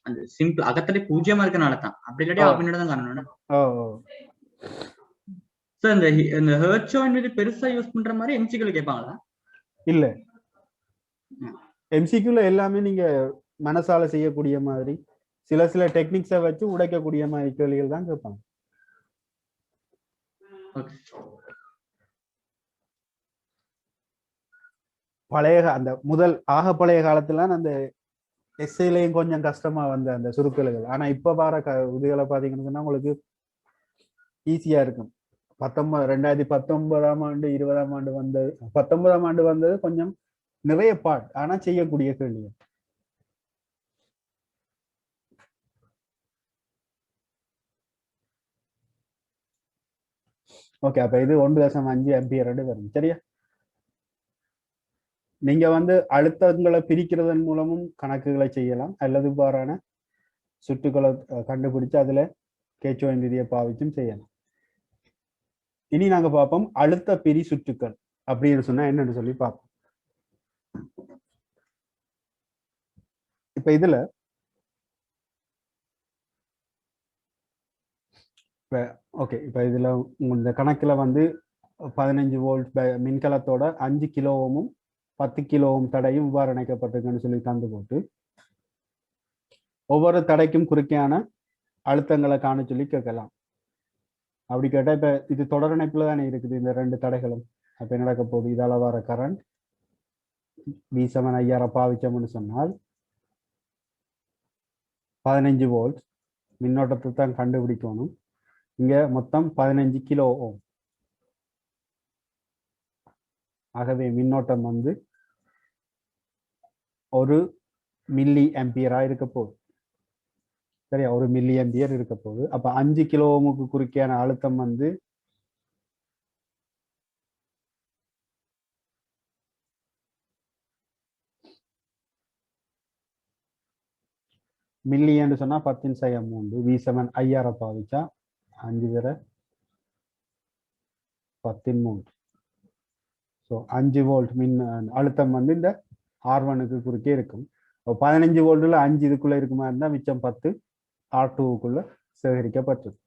அந்த சிம்பிள் அகத்தடை 0 இருக்கனால தான். அப்படி இல்லாட்டி அப்படின்னு தான் காரணம். சார் இந்த ஹெர்ட்ஸோ வந்து பெருசா யூஸ் பண்ற மாதிரி எம்சிக்யூல கேட்பாங்களா? இல்ல, எம்சிக்யூல எல்லாமே நீங்க மனசால செய்யக்கூடிய மாதிரி சில டெக்னிக்ஸை வச்சு உடைக்கக்கூடிய மாதிரி கேள்விகள் தான் கேட்பாங்க. பழைய அந்த முதல் பழைய காலத்துல அந்த எஸ்ஐலையும் கொஞ்சம் கஷ்டமா வந்த அந்த சுருக்கல்கள். ஆனா இப்ப பாரு இதுகளை பாத்தீங்கன்னா உங்களுக்கு ஈஸியா இருக்கும். 2019ஆம் ஆண்டு 20ஆம் ஆண்டு வந்தது, 19ஆம் ஆண்டு வந்தது கொஞ்சம் நிறைய பாட், ஆனா செய்யக்கூடிய கேள்வி. ஓகே, அப்ப இது 1.5 ஆம்பியர் வரும். சரியா? நீங்க வந்து அழுத்தங்களை பிரிக்கிறதன் மூலமும் கணக்குகளை செய்யலாம், அல்லது இவ்வாறான சுற்றுகளை கண்டுபிடிச்சு அதுல கேட்சுவன் விதியை பாவிச்சும் செய்யலாம். இனி நாங்க பார்ப்போம் அழுத்த பிரி சுற்றுக்கள் அப்படின்னு சொன்னா என்னன்னு சொல்லி பார்ப்போம். இப்ப இதுல ஓகே, இப்ப இதுல இந்த கணக்குல வந்து 15 வோல்ட் மின்கலத்தோட 5 கிலோ ஓமும் 10 கிலோ ஓம் தடையும் இவ்வாறு இணைக்கப்பட்டிருக்குன்னு சொல்லி தந்து போட்டு ஒவ்வொரு தடைக்கும் குறுக்கையான அழுத்தங்களை காண சொல்லி கேட்கலாம். அப்படி கேட்டா இப்ப இது தொடர் இணைப்புல தானே இருக்குது இந்த ரெண்டு தடைகளும். அப்ப என்ன நடக்க போகுது, இதால வர கரண்ட் V7 ஐஆர் பாவிச்சோம்னு சொன்னால் 15 வோல்ட் மின்னோட்டத்தை தான் கண்டுபிடிக்கணும். இங்க மொத்தம் 15 கிலோ ஓம். ஆகவே மின்னோட்டம் வந்து 1 மில்லி ஆம்பியரா இருக்க போகுது. சரியா? 1 மில்லி ஆம்பியர் இருக்க போகுது. அப்ப 5 கிலோ ஓமுக்கு குறுக்கியான அழுத்தம் வந்து மில்லியன்னு சொன்னா 10⁻³ V7 ஐஆர் பாவிச்சா 5 தர 10⁻³. ஸோ 5 வோல்ட் மின் அழுத்தம் வந்து இந்த R1க்கு குறுக்கே இருக்கும். 15 வோல்ட்ல 5 இதுக்குள்ள இருக்குமா இருந்தா மிச்சம் 10 R2க்குள்ள சேகரிக்கப்பட்டிருக்கு,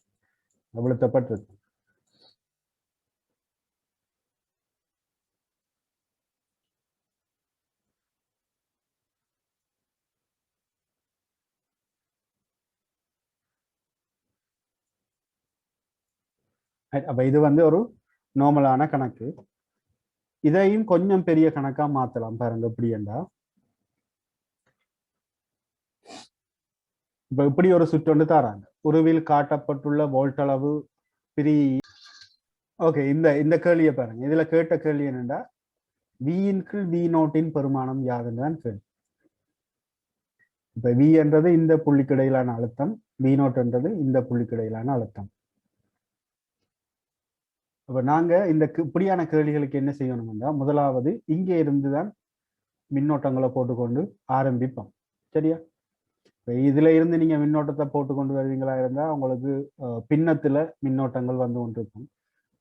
அழுத்தப்பட்டிருக்கு. அப்ப இது வந்து ஒரு நார்மலான கணக்கு. இதையும் கொஞ்சம் பெரிய கணக்கா மாத்தலாம். பாருங்க எப்படி என்றா, இப்ப இப்படி ஒரு சுற்றொண்டு தாராங்க. உருவில் காட்டப்பட்டுள்ள வோல்ட் அளவு பிரி. ஓகே, இந்த கேள்வியை பாருங்க. இதுல கேட்ட கேள்வி என்னண்டா வியின் கீழ் V0 பெருமானம் யாதுன்னு தான் கேள்வி. இப்ப V என்றது இந்த புள்ளிக்கு இடையிலான அழுத்தம், V0 என்றது இந்த புள்ளிக்கு இடையிலான அழுத்தம். அப்ப நாங்க இந்த இப்படியான கேள்விகளுக்கு என்ன செய்யணும்னா, முதலாவது இங்கே இருந்துதான் மின்னோட்டங்களை போட்டுக்கொண்டு ஆரம்பிப்போம். சரியா? இதுல இருந்து நீங்க மின்னோட்டத்தை போட்டு கொண்டு வருவீங்களா இருந்தா உங்களுக்கு பின்னத்துல மின்னோட்டங்கள் வந்து கொண்டிருக்கும்.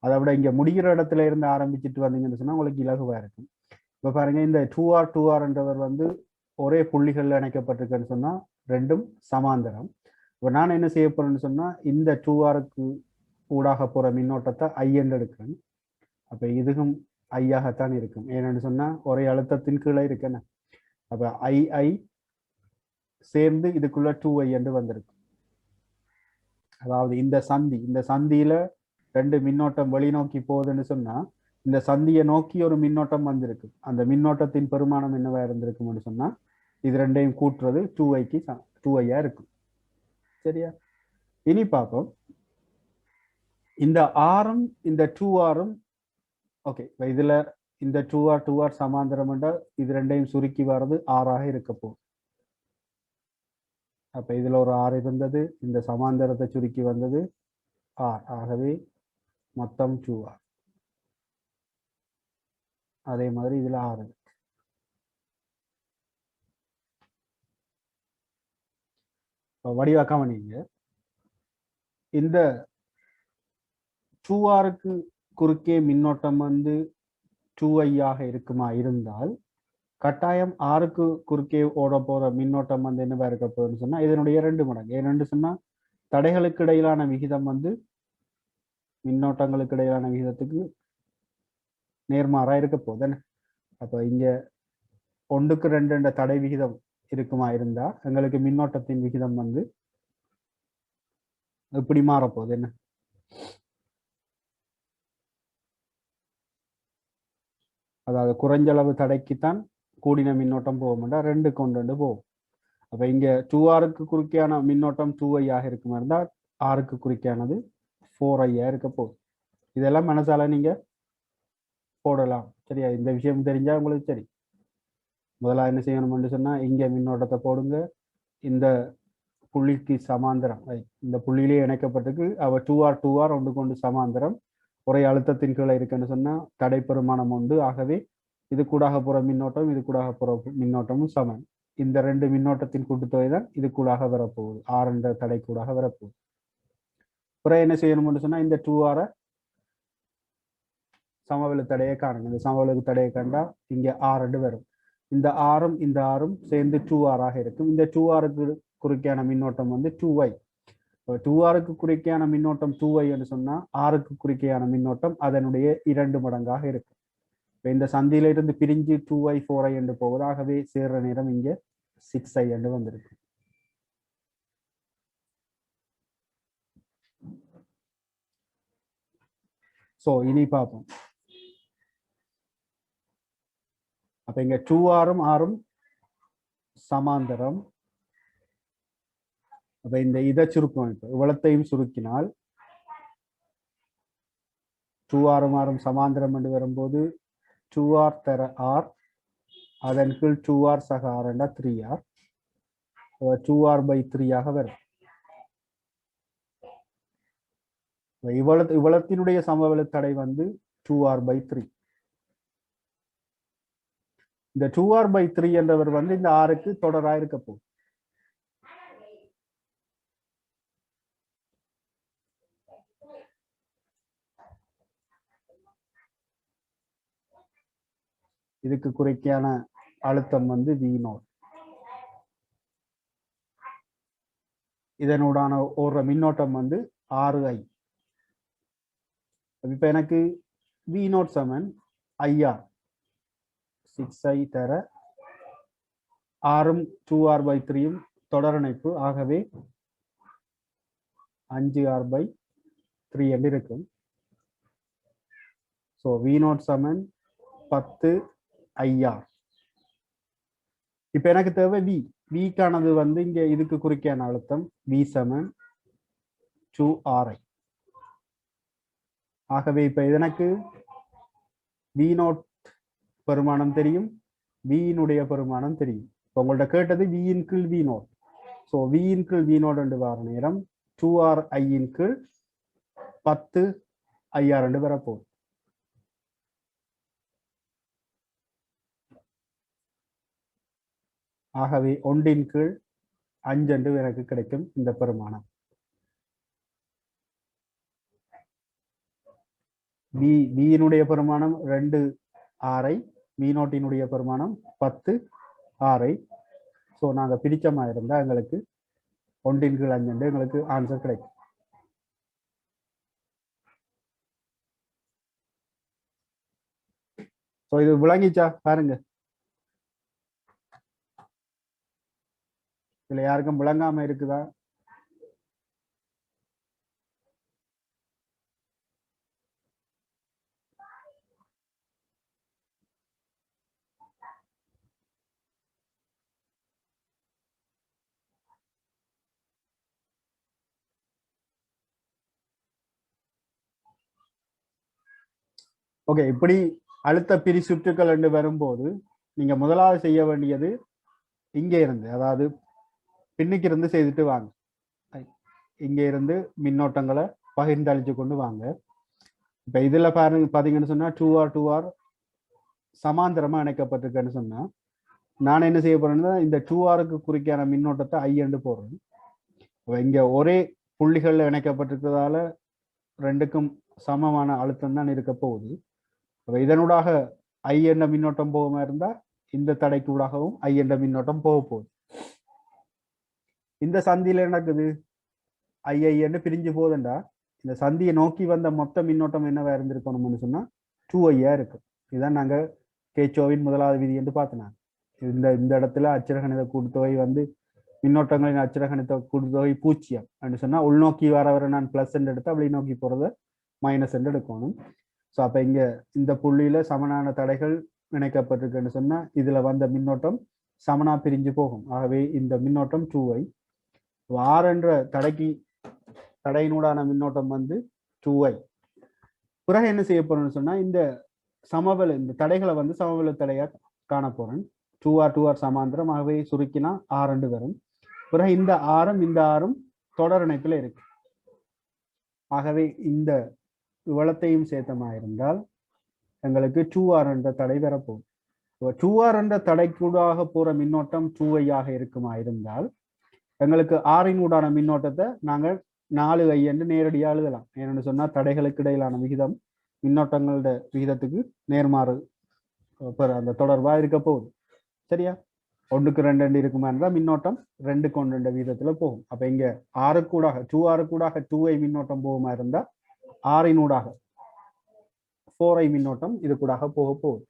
அதை விட இங்க முடிகிற இடத்துல இருந்து ஆரம்பிச்சுட்டு வந்தீங்கன்னு சொன்னா உங்களுக்கு இலகுவா இருக்கும். இப்ப பாருங்க, இந்த 2R என்றவர் வந்து ஒரே புள்ளிகள்ல இணைக்கப்பட்டிருக்குன்னு சொன்னா ரெண்டும் சமாந்தரம். இப்ப நான் என்ன செய்ய போறேன்னு சொன்னா, இந்த 2Rக்கு ஊடாக போற மின்னோட்டத்தை I என்று எடுக்கிறேன். அப்ப இதுவும் ஐயாகத்தான் இருக்கும். ஏன்னு சொன்னா ஒரே அழுத்தத்தின் கீழே இருக்குன்னு. அப்ப I சேர்ந்து இதுக்குள்ள 2I என்று வந்திருக்கு. அதாவது இந்த சந்தியில ரெண்டு மின்னோட்டம் வெளிநோக்கி போகுதுன்னு சொன்னா இந்த சந்தியை நோக்கி ஒரு மின்னோட்டம் வந்திருக்கு. அந்த மின்னோட்டத்தின் பெருமானம் என்னவா இருந்திருக்கும்னு சொன்னா இது ரெண்டையும் கூட்டுறது 2ஐயா இருக்கும். சரியா? இனி பார்ப்போம். இந்த ஆரும் இந்த 2Rம் ஓகே. இதுல இந்த 2R சமாந்தரம் என்றால் இது ரெண்டையும் சுருக்கி வர்றது ஆறாக இருக்க போகுது. அப்ப இதுல ஒரு 6 இருந்தது, இந்த சமாந்தரத்தை சுருக்கி வந்தது 6. ஆகவே மொத்தம் 2R. அதே மாதிரி இதுல 6. வடிவாக்காம நீங்க இந்த 2Rக்கு குறுக்கே மின்னோட்டம் வந்து 2I இருக்குமா இருந்தால் கட்டாயம் 6க்கு குறுக்கே ஓட போற மின்னோட்டம் வந்து என்னவா இருக்க போகுதுன்னு சொன்னா இதனுடைய 2 மடங்கு. ஏன்னு சொன்னா தடைகளுக்கு இடையிலான விகிதம் வந்து மின்னோட்டங்களுக்கு இடையிலான விகிதத்துக்கு நேர்மாறா இருக்க போகுது. அப்ப இங்க 1க்கு 2 என்ற தடை விகிதம் இருக்குமா இருந்தா எங்களுக்கு மின்னோட்டத்தின் விகிதம் வந்து இப்படி மாறப்போகுது. என்ன அதாவது குறைஞ்சளவு தடைக்குத்தான் கூடின மின்னோட்டம் போகும்டா 2க்கு 1 போகும். அப்ப இங்க 2Rக்கு குறுக்கையான மின்னோட்டம் 2I இருக்குமா இருந்தா 6க்கு குறுக்கையானது 4I இருக்க போகுது. இதெல்லாம் மனசால நீங்க போடலாம். சரியா? இந்த விஷயம் தெரிஞ்சா உங்களுக்கு சரி. முதல்ல என்ன செய்யணும்னு சொன்னா இங்க மின்னோட்டத்தை போடுங்க. இந்த புள்ளிக்கு சமாந்தரம் இந்த புள்ளியிலே இணைக்கப்பட்டிருக்கு. அவ 2R ஒன்றுக்கு ஒன்று சமாந்தரம் ஒரே அழுத்தத்தின் கீழே இருக்குன்னு சொன்னா தடை பெருமானம் உண்டு. ஆகவே இது கூடாக போற மின்னோட்டம் இது கூடாக போற மின்னோட்டமும் சமம். இந்த 2 மின்னோட்டத்தின் கூட்டுத்தொகை தான் இது கூடாக வரப்போகுது. 6 என்ற தடை கூடாக வரப்போகுது. அப்புறம் என்ன செய்யணும்னு சொன்னா இந்த 2R சமவெளி தடையை காணுங்க. இந்த சமவெளி தடையை கண்டா இங்க 6 வரும். இந்த 6ம் சேர்ந்து 2R இருக்கும். இந்த 2Rக்கு குறுக்கையான மின்னோட்டம் வந்து 2I. 2Rக்கு குறுக்கையான மின்னோட்டம் 2I என்று சொன்னா 6க்கு குறுக்கையான மின்னோட்டம் அதனுடைய 2 மடங்காக இருக்கும். இந்த சந்தியில இருந்து பிரிஞ்சு 2I 4I என்று போகுது. ஆகவே சேர்ற நேரம் இங்க 6I என்று வந்திருக்கு. சோ இனி பார்ப்போம். அப்ப இங்க 2Rம் சமாந்தரம். அப்ப இந்த இதை சுருக்கம் இப்ப இவ்வளத்தையும் சுருக்கினால் 2Rம் சமாந்தரம் என்று வரும்போது 2R தர R அதன் கீழ் 2R சக R என்றா 3R 2R/3 வரும். இவ்வளத்தினுடைய சமவெளி தடை வந்து 2R/3. இந்த 2R/3 என்றவர் வந்து இந்த 6க்கு தொடராக இருக்க போகுது. இதுக்கு குறைக்கான அழுத்தம் வந்து V0. இதனூடான ஓடுற மின்னோட்டம் வந்து 6I. இப்ப எனக்கு V0 சமன் IR 6I தர Rம் 2R/3யும் தொடரணைப்பு. ஆகவே 5R/3 என்று இருக்கும். ஸோ V0 சமன் 10IR. இப்ப எனக்கு தேவை விக்கானது வந்து இங்க இதுக்கு குறிக்கான அழுத்தம் V சமன் 2RI. ஆகவே இப்ப எனக்கு V0 பெருமானம் தெரியும், Vயினுடைய பெருமானம் தெரியும். இப்போ உங்கள்ட்ட கேட்டது Vயின் கீழ் V0. ஸோ Vயின் கீழ் V0 என்று வர நேரம் 2RI கீழ் 10 IR வரப்போகுது. ஆகவே 1 கீழ் 5 எனக்கு கிடைக்கும் இந்த பெருமானம். பியினுடைய பெருமானம் 2 6 V0 பெருமானம் 10 6. ஸோ நாங்கள் பிரிச்சமா இருந்தா எங்களுக்கு 1 கீழ் 5 எங்களுக்கு ஆன்சர் கிடைக்கும். ஸோ இது விளங்கிச்சா பாருங்க. இதுல யாருக்கும் விளங்காம இருக்குதா? ஓகே, இப்படி அழுத்த பிரி சுற்றுக்கள் என்று வரும்போது நீங்க முதலாவது செய்ய வேண்டியது இங்கே இருந்து, அதாவது பின்னுக்கு இருந்து செய்துட்டு வாங்க. இங்கே இருந்து மின்னோட்டங்களை பகிர்ந்தளிச்சு கொண்டு வாங்க. இப்ப இதுல பாருங்க, பாத்தீங்கன்னு சொன்னா 2R சமாந்தரமா இணைக்கப்பட்டிருக்குன்னு சொன்னா நான் என்ன செய்ய போறேன்னா இந்த 2Rக்கு குறிக்கான மின்னோட்டத்தை I என்று போடுறேன். இங்க ஒரே புள்ளிகள்ல இணைக்கப்பட்டிருக்கிறதால ரெண்டுக்கும் சமமான அழுத்தம் தான் இருக்க போகுது. இதனூடாக I என்ற மின்னோட்டம் போகாம இருந்தா இந்த தடைக்கூடாகவும் I என்ற மின்னோட்டம் போக போகுது. இந்த சந்தியில நடக்குது II என்று பிரிஞ்சு போகுதுண்டா இந்த சந்தியை நோக்கி வந்த மொத்த மின்னோட்டம் என்னவா இருந்திருக்கணும்னு சொன்னா 2I இருக்கு. இதுதான் நாங்க கேச்சோவின் முதலாவது விதி என்று பார்த்தோம். இந்த இடத்துல அச்சிரகணித கூட்டுத்தொகை வந்து மின்னோட்டங்களின் அச்சிரகணித கூட்டுத்தொகை 0 அப்படின்னு சொன்னா உள்நோக்கி வர நான் பிளஸ் என்று எடுத்து அப்படி நோக்கி போறத மைனஸ் என்று எடுக்கணும். ஸோ அப்ப இங்க இந்த புள்ளியில சமனான தடைகள் இணைக்கப்பட்டிருக்குன்னு சொன்னா இதுல வந்த மின்னோட்டம் சமனா பிரிஞ்சு போகும். ஆகவே இந்த மின்னோட்டம் 2I. R என்ற தடையினூடான மின்னோட்டம் வந்து 2I. பிறகு என்ன செய்ய போறேன்னு சொன்னா இந்த இந்த தடைகளை வந்து சமவெளி தடையா காண போறேன். 2R சமாந்திரம். ஆகவே சுருக்கினா R வரும். பிறகு இந்த ஆரும் தொடர் இணைப்புல இருக்கு. ஆகவே இந்த இவ்வளத்தையும் சேர்த்தமா இருந்தால் எங்களுக்கு 2R என்ற தடை வரப்போகும். 2R என்ற தடைக்கூடாக போற மின்னோட்டம் 2I ஆக இருக்குமா இருந்தால் எங்களுக்கு R-ஊடான மின்னோட்டத்தை நாங்கள் 4I என்று நேரடியாக எழுதலாம். ஏன்னு சொன்னா தடைகளுக்கு இடையிலான விகிதம் மின்னோட்டங்களோட விகிதத்துக்கு நேர்மாறு அந்த தொடர்பா இருக்க போகுது. சரியா? 1க்கு 2 இருக்குமா இருந்தா மின்னோட்டம் 2க்கு 1 விகிதத்துல போகும். அப்ப இங்க 2R-கூடாக 2I மின்னோட்டம் போகுமா இருந்தா R-ஊடாக 4I மின்னோட்டம் இது கூடாக போக போகுது.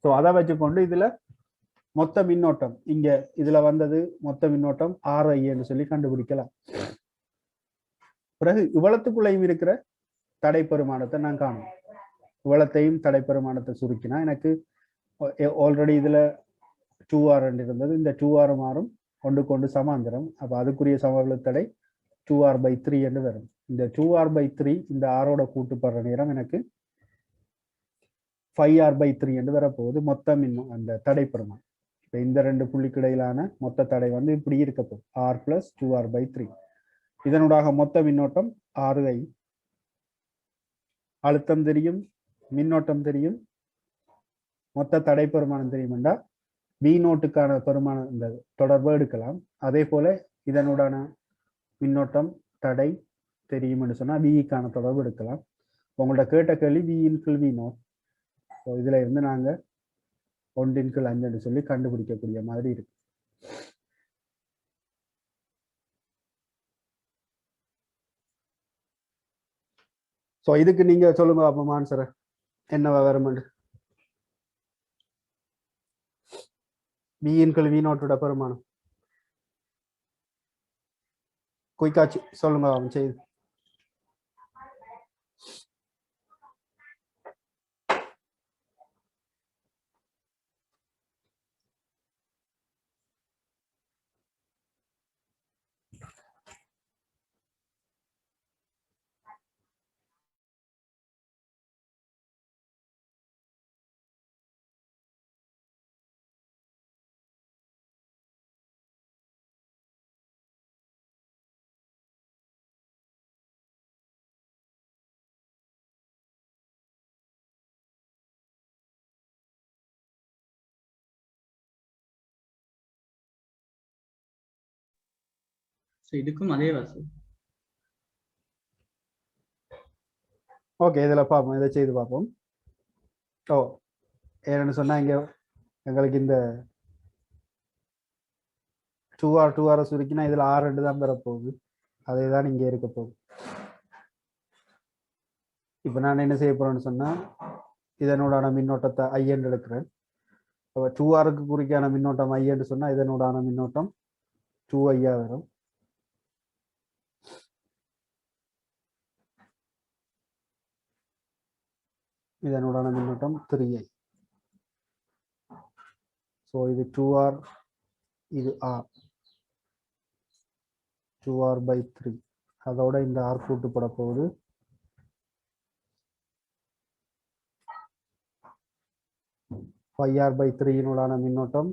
ஸோ அதை வச்சுக்கொண்டு இதுல மொத்த மின்னோட்டம் இங்க இதுல வந்தது மொத்த மின்னோட்டம் RI என்று சொல்லி கண்டுபிடிக்கலாம். பிறகு இவ்வளத்துக்குள்ளையும் இருக்கிற தடைப்பெருமானத்தை நான் காணும். இவ்வளத்தையும் தடைப்பெருமானத்தை சுருக்கினா எனக்கு ஆல்ரெடி இதுல 2R இருந்தது. இந்த 2R மாறும் ஒன்றுக்கு சமாந்திரம். அப்ப அதுக்குரிய சமவெளி தடை 2R/3 என்று வரும். இந்த 2R/3 இந்த ஆரோட கூட்டுப்படுற நேரம் எனக்கு 5R/3 என்று வரப்போகுது மொத்தம் இன்னும் அந்த தடை பெருமானம். இப்ப இந்த 2 புள்ளிக்கு இடையிலான மொத்த தடை வந்து இப்படி இருக்க போகுது R + 2R/3. இதனூடாக மொத்த மின்னோட்டம் RI. அழுத்தம் தெரியும், மின்னோட்டம் தெரியும், மொத்த தடை பெருமானம் தெரியும்டா V0க்கான பெருமானம் இந்த தொடர்பு எடுக்கலாம். அதே போல இதனுடான மின்னோட்டம் தடை தெரியும் என்று சொன்னா V-க்கான தொடர்பு எடுக்கலாம். உங்களோட கேட்ட கேள்வி V/V0. இதுல இருந்து நாங்க 1/5 சொல்லி கண்டுபிடிக்கக்கூடிய மாதிரி இருக்கு. ஸோ இதுக்கு நீங்க சொல்லுங்க அப்போ ஆன்சர் என்னவா வரும்? V/V0 பெருமானம் குயிக்காச்சு சொல்லுங்க செய்து. இதுக்கும் அதே வாசு. ஓகே, இதுல பார்ப்போம், இதை செய்து பார்ப்போம். ஓ, ஏன்னு சொன்னா இங்க எங்களுக்கு இந்த 2R சுருக்கினா இதுல R2 தான் பெறப்போகுது. அதே தான் இங்க இருக்க போகுது. இப்ப நான் என்ன செய்ய போறேன்னு சொன்னா, இதனோடான மின்னோட்டத்தை I என்று எடுக்கிறேன். 2Rக்கு குறிக்கான மின்னோட்டம் I என்று சொன்னா இதனோடான மின்னோட்டம் 2I வரும். இதனோடான மின்னோட்டம் 3I. ஸோ இது 2R, இது R, 2R/3. அதோட இந்த R கூட்டுப்பட போகுது. R/3 மின்னோட்டம்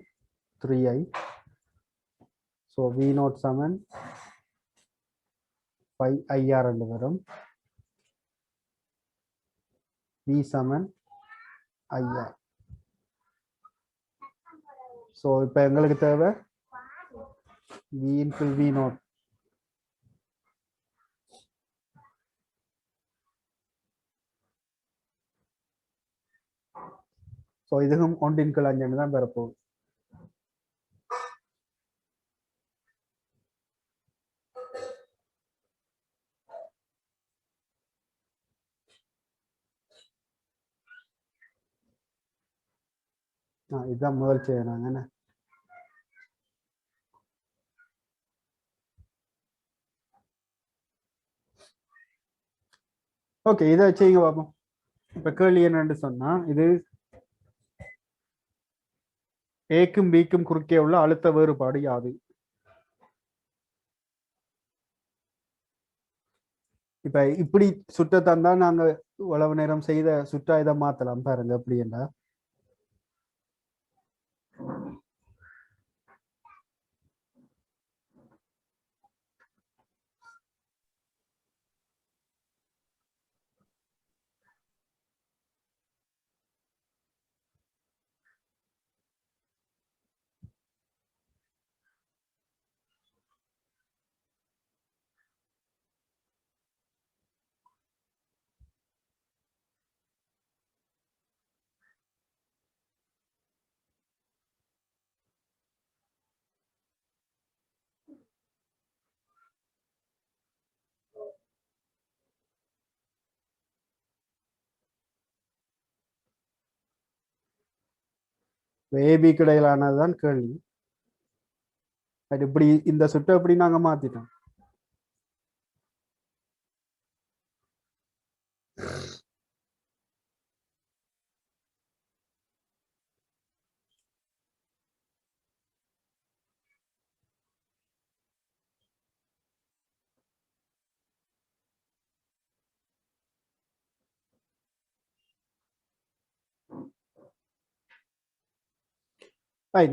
3I. ஸோ V0 சமன் 5IR என்று வரும். V சமன் IR. ஸோ இப்போ எங்களுக்கு தேவை V into V0. ஸோ இதுவும் 1/5 தான் பெறப்போகுது. இதுதான் முதல் செய்யறாங்க என்ன. ஓகே, இதை செய்யுங்க பார்ப்போம். இப்ப கேள்வி என்னன்னு சொன்னா, இது ஏக்கும் பிக்கும் குறுக்கே உள்ள அழுத்த வேறுபாடு யாது? இப்ப இப்படி சுற்றத்தான் தான் நாங்க உழவு நேரம் செய்த சுற்றா இதை மாத்தலாம் பாருங்க. எப்படி என்றா ஏபிக்கு இடையிலானதுதான் கேள்வி. இப்படி இந்த சுற்றை எப்படி நாங்க மாத்திட்டோம்.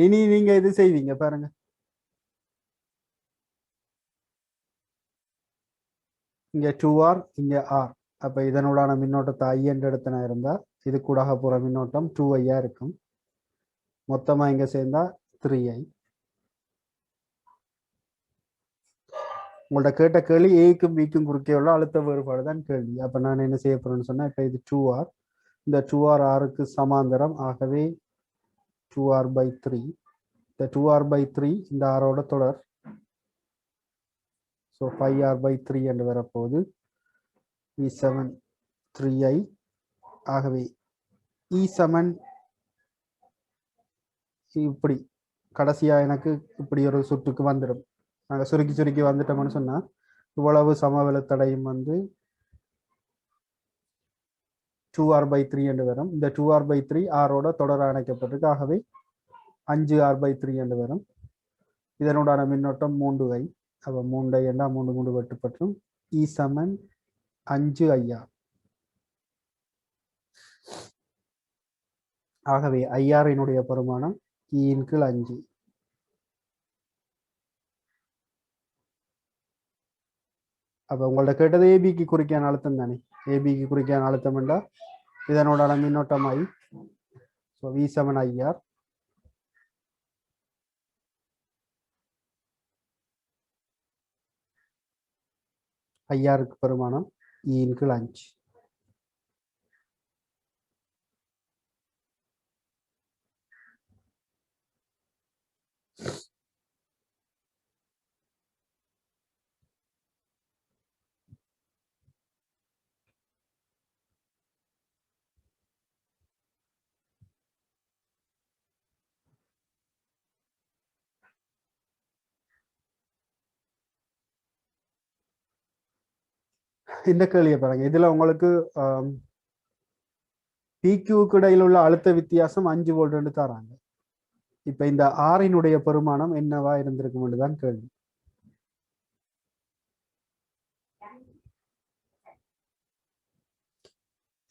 இனி நீங்க இது செய்வீங்க பாருங்க. இங்க 2R, இங்க R. அப்ப இதனோடான மின்னோட்டத்தை I என்ற இடத்துல இருந்தா இது கூடாக போற மின்னோட்டம் 2I இருக்கும். மொத்தமா இங்க சேர்ந்தா 3I. உங்கள்ட்ட கேட்ட கேள்வி ஏக்கும் பிக்கும் குறுக்கே உள்ள அழுத்த வேறுபாடு தான் கேள்வி. அப்ப நான் என்ன செய்ய போறேன்னு சொன்னா, இப்ப இது 2R, இந்த 2R Rக்கு சமாந்தரம். ஆகவே 2R/3. இந்த 2R/3 இந்த ஆரோட தொடர். ஸோ 5R/3 என்று வரப்போகுது. E7 3I. ஆகவே E7 இப்படி கடைசியா எனக்கு இப்படி ஒரு சுற்றுக்கு வந்துடும். நாங்க சுருக்கி சுருக்கி வந்துட்டோம்னு சொன்னா இவ்வளவு சமவெள தடையும் வந்து 2R/3 என்று வரும். இந்த 2R/3 ஆரோட தொடர் அணைக்கப்பட்டிருக்கு. ஆகவே 5R/3 என்று வரும். இதனோடான மின்னோட்டம் 3I. அப்ப 3I என்றா 3 3 வெட்டுப்பற்றும். E7 5IR. ஆகவே IR-இனுடைய பெருமானம் E/5. அப்ப உங்கள்ட்ட கேட்டது ஏபிக்கு குறிக்கான அழுத்தம் தானே. ஏபிக்கு குறிக்கான அழுத்தம் என்றா இதனோட மின்னோட்டம் I. So V7IR. ஐஆருக்கு பெருமானம் இன் கீழ் 5. இந்த கேள்வியை பாருங்க. இதுல உங்களுக்கு பிக்யூக்கு இடையில் உள்ள அழுத்த வித்தியாசம் 5 வோல்ட் தராங்க. இப்ப இந்த ஆரினுடைய பெருமானம் என்னவா இருந்திருக்கும் தான் கேள்வி.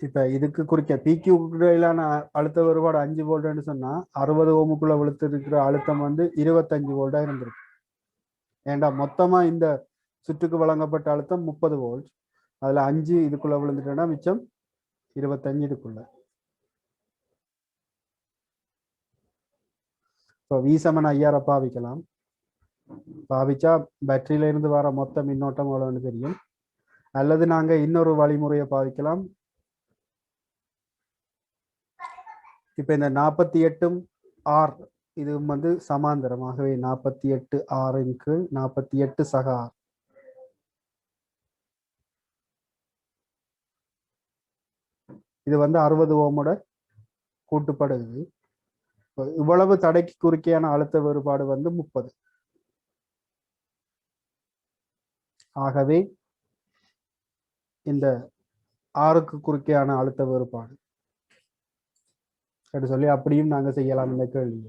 இப்ப இதுக்கு குறிக்க பிக்யூக்கு இடையிலான அழுத்த வேறுபாடு 5 வோல்ட்னு சொன்னா 60 ஓமுக்குள்ள விழுத்து இருக்கிற அழுத்தம் வந்து 25 வோல்டா இருந்திருக்கு. ஏண்டா மொத்தமா இந்த சுற்றுக்கு வழங்கப்பட்ட அழுத்தம் 30 வோல்ட். அதுல 5 இதுக்குள்ள விழுந்துட்டேன்னா மிச்சம் 25 இதுக்குள்ள. இப்போ V= 5000 பாவிக்கலாம். பாவிச்சா பேட்டரியில இருந்து வர மொத்த மின்னோட்டம் எவ்வளவுன்னு தெரியும். அல்லது நாங்க இன்னொரு வழிமுறையை பாவிக்கலாம். இப்ப இந்த 48 R இது வந்து சமாந்தரமாகவே 48 R க்கு 48 சக R. இது வந்து 60 ஓமோட கூட்டுப்படுது. இவ்வளவு தடைக்கு குறுக்கையான அழுத்த வேறுபாடு வந்து 30. ஆகவே இந்த ஆறுக்கு குறுக்கையான அழுத்த வேறுபாடு சொல்லி அப்படியும் நாங்க செய்யலாம் இந்த கேள்வி.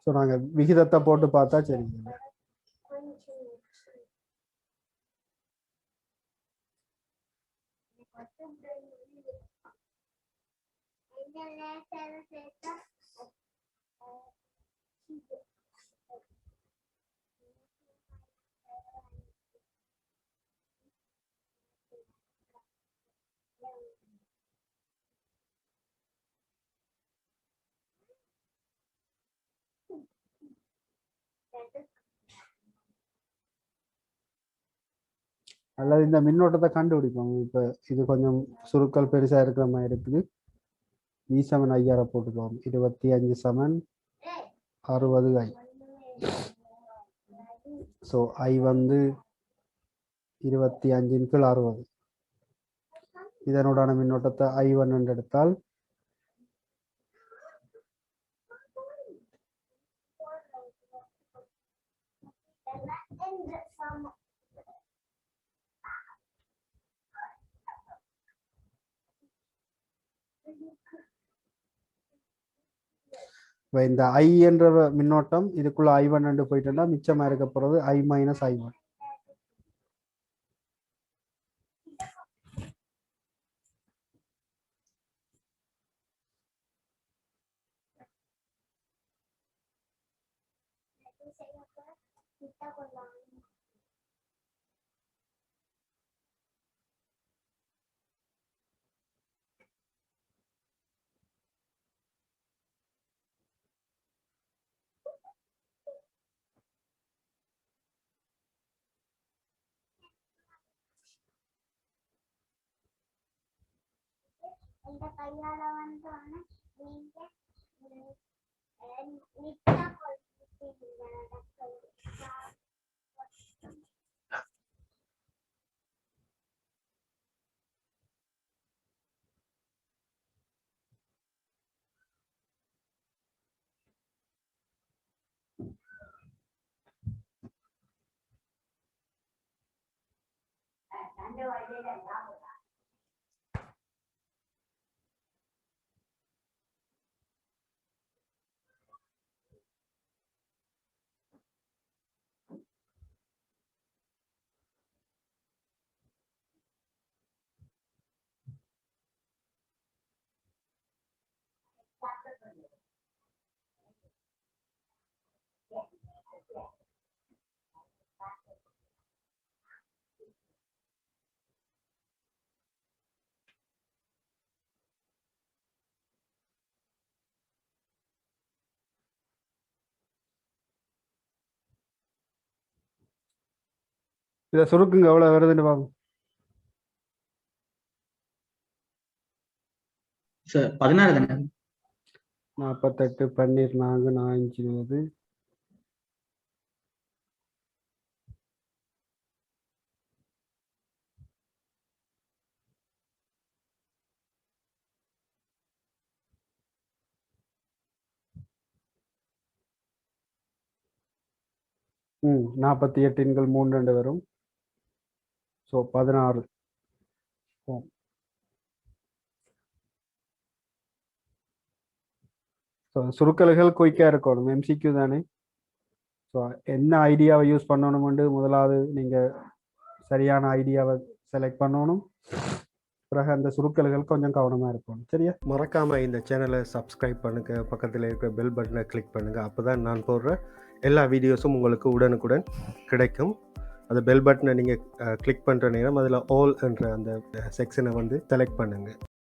ஸோ நாங்க விகிதத்தை போட்டு பார்த்தா சரிங்க. அல்லது இந்த மின்னோட்டத்தை கண்டுபிடிப்போம். இப்ப இது கொஞ்சம் சுருக்கல் பெருசா இருக்கிற மாதிரி இருக்குது. V= 5000 போட்டுக்குவோம். 25 = 60 I. ஸோ I வந்து 25 ன் கீழ் 60. இதனுடான மின்னோட்டத்தை I1 என்று எடுத்தால் இந்த I என்ற மின்னோட்டம் இதுக்குள்ள I1 என்று போயிட்டா மிச்சமா இருக்க போறது I - I1. இதை சுருக்குங்க எவ்வளோ வருதுன்னு பாருங்க. சார் 16 தானே? 48 14 4 20 48 எண்கள் 3 2 வரும். ஸோ 16. ஸோ சுருக்கல்கள் குயிக்காக இருக்கணும். எம்சிக்யூ தானே. ஸோ என்ன ஐடியாவை யூஸ் பண்ணணும்னு முதலாவது நீங்கள் சரியான ஐடியாவை செலக்ட் பண்ணணும். பிறகு அந்த சுருக்கல்கள் கொஞ்சம் கவனமாக இருக்கணும். சரியா? மறக்காமல் இந்த சேனலை சப்ஸ்கிரைப் பண்ணுங்கள், பக்கத்தில் இருக்கிற பெல் பட்டனை கிளிக் பண்ணுங்கள். அப்போ தான் நான் போடுற எல்லா வீடியோஸும் உங்களுக்கு உடனுக்குடன் கிடைக்கும். அந்த பெல் பட்டனை நீங்கள் கிளிக் பண்ணுற நேரம் அதில் ஆல் என்ற அந்த செக்ஷனை செலக்ட் பண்ணுங்கள்.